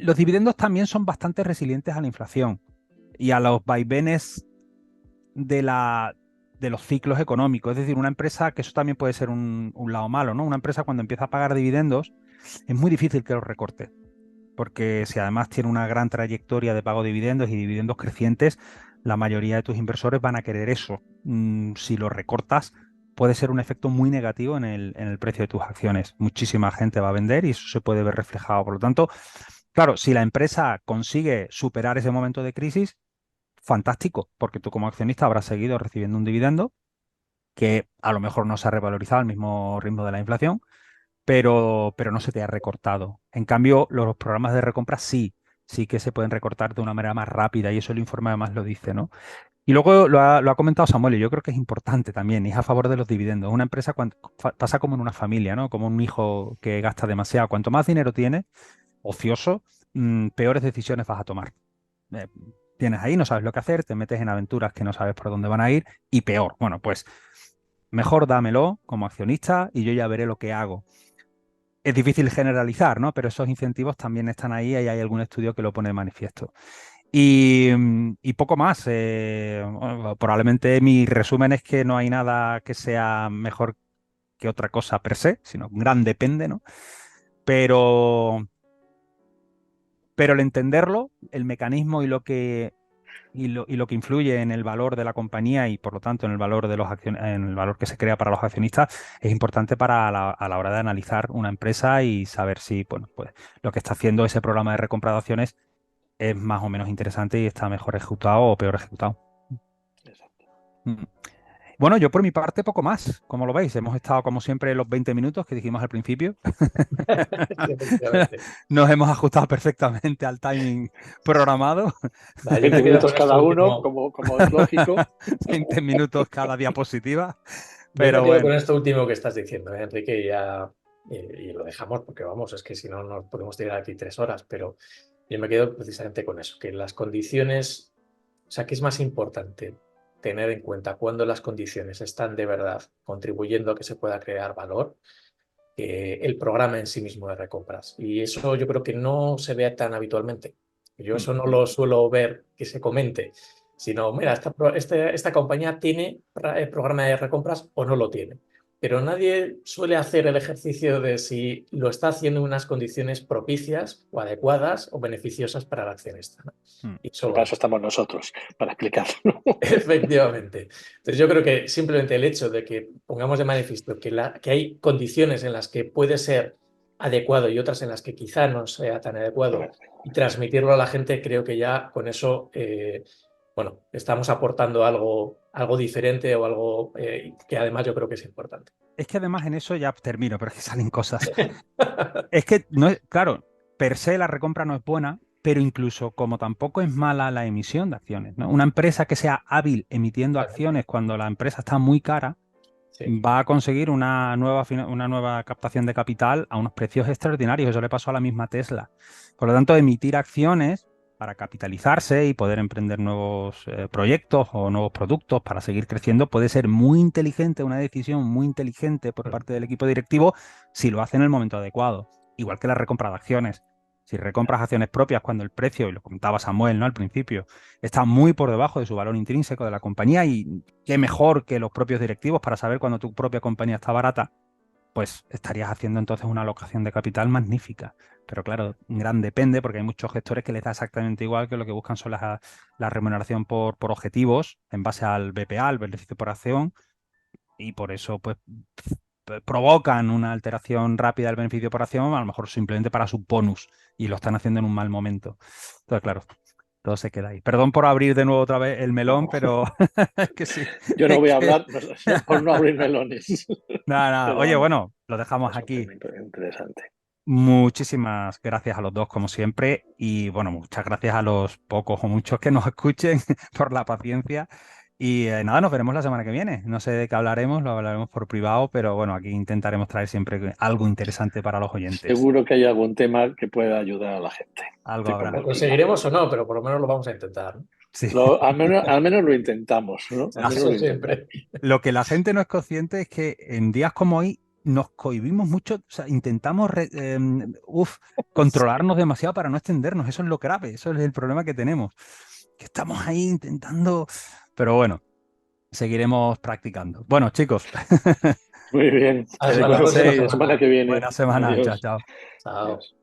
Los dividendos también son bastante resilientes a la inflación y a los vaivenes de los ciclos económicos. Es decir, una empresa, que eso también puede ser un lado malo, ¿no? Una empresa cuando empieza a pagar dividendos es muy difícil que los recorte, porque si además tiene una gran trayectoria de pago de dividendos y dividendos crecientes, la mayoría de tus inversores van a querer eso. Si lo recortas, puede ser un efecto muy negativo en el precio de tus acciones. Muchísima gente va a vender y eso se puede ver reflejado. Por lo tanto, claro, si la empresa consigue superar ese momento de crisis, fantástico, porque tú como accionista habrás seguido recibiendo un dividendo que a lo mejor no se ha revalorizado al mismo ritmo de la inflación, pero no se te ha recortado. En cambio, los programas de recompra sí que se pueden recortar de una manera más rápida y eso el informe además lo dice, ¿no? Y luego lo ha comentado Samuel y yo creo que es importante también y es a favor de los dividendos. Una empresa pasa como en una familia, ¿no? Como un hijo que gasta demasiado. Cuanto más dinero tienes, ocioso, peores decisiones vas a tomar. Eh, Tienes ahí, no sabes lo que hacer, te metes en aventuras que no sabes por dónde van a ir y peor. Bueno, pues mejor dámelo como accionista y yo ya veré lo que hago. Es difícil generalizar, ¿no? Pero esos incentivos también están ahí y hay algún estudio que lo pone de manifiesto. Y poco más. Probablemente mi resumen es que no hay nada que sea mejor que otra cosa per se, sino un gran depende, ¿no? Pero, pero el entenderlo, el mecanismo y lo que influye en el valor de la compañía y por lo tanto en el valor de en el valor que se crea para los accionistas es importante a la hora de analizar una empresa y saber si, bueno, pues lo que está haciendo ese programa de recompra de acciones es más o menos interesante y está mejor ejecutado o peor ejecutado. Exacto. Mm. Bueno, yo por mi parte poco más, como lo veis, hemos estado como siempre los 20 minutos que dijimos al principio. Sí, efectivamente. Nos hemos ajustado perfectamente al timing programado. Vale, yo 20 me quedo minutos con esto cada uno, último. como es lógico. 20 minutos cada diapositiva. Yo me Pero quedo con bueno, esto último que estás diciendo, Enrique, y lo dejamos porque vamos, es que si no nos podemos tirar aquí 3 horas, pero yo me quedo precisamente con eso, que las condiciones, o sea, que es más importante tener en cuenta cuando las condiciones están de verdad contribuyendo a que se pueda crear valor que el programa en sí mismo de recompras. Y eso yo creo que no se ve tan habitualmente. Yo eso no lo suelo ver que se comente, sino, mira, esta compañía tiene programa de recompras o no lo tiene. Pero nadie suele hacer el ejercicio de si lo está haciendo en unas condiciones propicias o adecuadas o beneficiosas para el accionista, ¿no? Y Y para eso estamos nosotros, para explicarlo. efectivamente. Entonces yo creo que simplemente el hecho de que pongamos de manifiesto que hay condiciones en las que puede ser adecuado y otras en las que quizá no sea tan adecuado y transmitirlo a la gente, creo que ya con eso, bueno, estamos aportando algo diferente o algo que además yo creo que es importante. es que además en eso ya termino, pero es que salen cosas. Es que, no es, claro, per se la recompra no es buena, pero incluso como tampoco es mala la emisión de acciones, ¿no? Una empresa que sea hábil emitiendo acciones cuando la empresa está muy cara, Sí. va a conseguir una nueva captación de capital a unos precios extraordinarios. Eso le pasó a la misma Tesla. Por lo tanto, emitir acciones para capitalizarse y poder emprender nuevos proyectos o nuevos productos para seguir creciendo puede ser muy inteligente, una decisión muy inteligente por parte del equipo directivo si lo hace en el momento adecuado. Igual que la recompra de acciones. Si recompras acciones propias cuando el precio, y lo comentaba Samuel, ¿no? Al principio, está muy por debajo de su valor intrínseco de la compañía y qué mejor que los propios directivos para saber cuando tu propia compañía está barata, pues estarías haciendo entonces una alocación de capital magnífica. Pero claro, un gran depende porque hay muchos gestores que les da exactamente igual, que lo que buscan son la remuneración por objetivos en base al BPA, al beneficio por acción, y por eso pues provocan una alteración rápida del beneficio por acción, a lo mejor simplemente para su bonus, y lo están haciendo en un mal momento. Entonces, claro, todo se queda ahí. Perdón por abrir de nuevo otra vez el melón, pero es que sí. Yo no Es voy a que... hablar por no abrir melones. Nada, nada. Pero Oye, vamos, bueno, lo dejamos es un aquí. tema interesante. Muchísimas gracias a los dos, como siempre, y bueno, muchas gracias a los pocos o muchos que nos escuchen por la paciencia. Y nada, nos veremos la semana que viene. No sé de qué hablaremos, lo hablaremos por privado, pero bueno, aquí intentaremos traer siempre algo interesante para los oyentes. Seguro que hay algún tema que pueda ayudar a la gente. Algo Estoy habrá. Lo convencido. conseguiremos o no, pero por lo menos lo vamos a intentar, ¿no? Sí. Al menos lo intentamos, ¿no? Al menos Eso lo intentamos. siempre. Lo que la gente no es consciente es que en días como hoy nos cohibimos mucho, o sea, intentamos controlarnos demasiado para no extendernos. Eso es lo grave, eso es el problema que tenemos. Que estamos ahí intentando, pero bueno, seguiremos practicando. Bueno, chicos, Muy bien. Hasta que la próxima paséis La semana semana. que viene. buena semana. Chao, Adiós. chao. Chao. Adiós.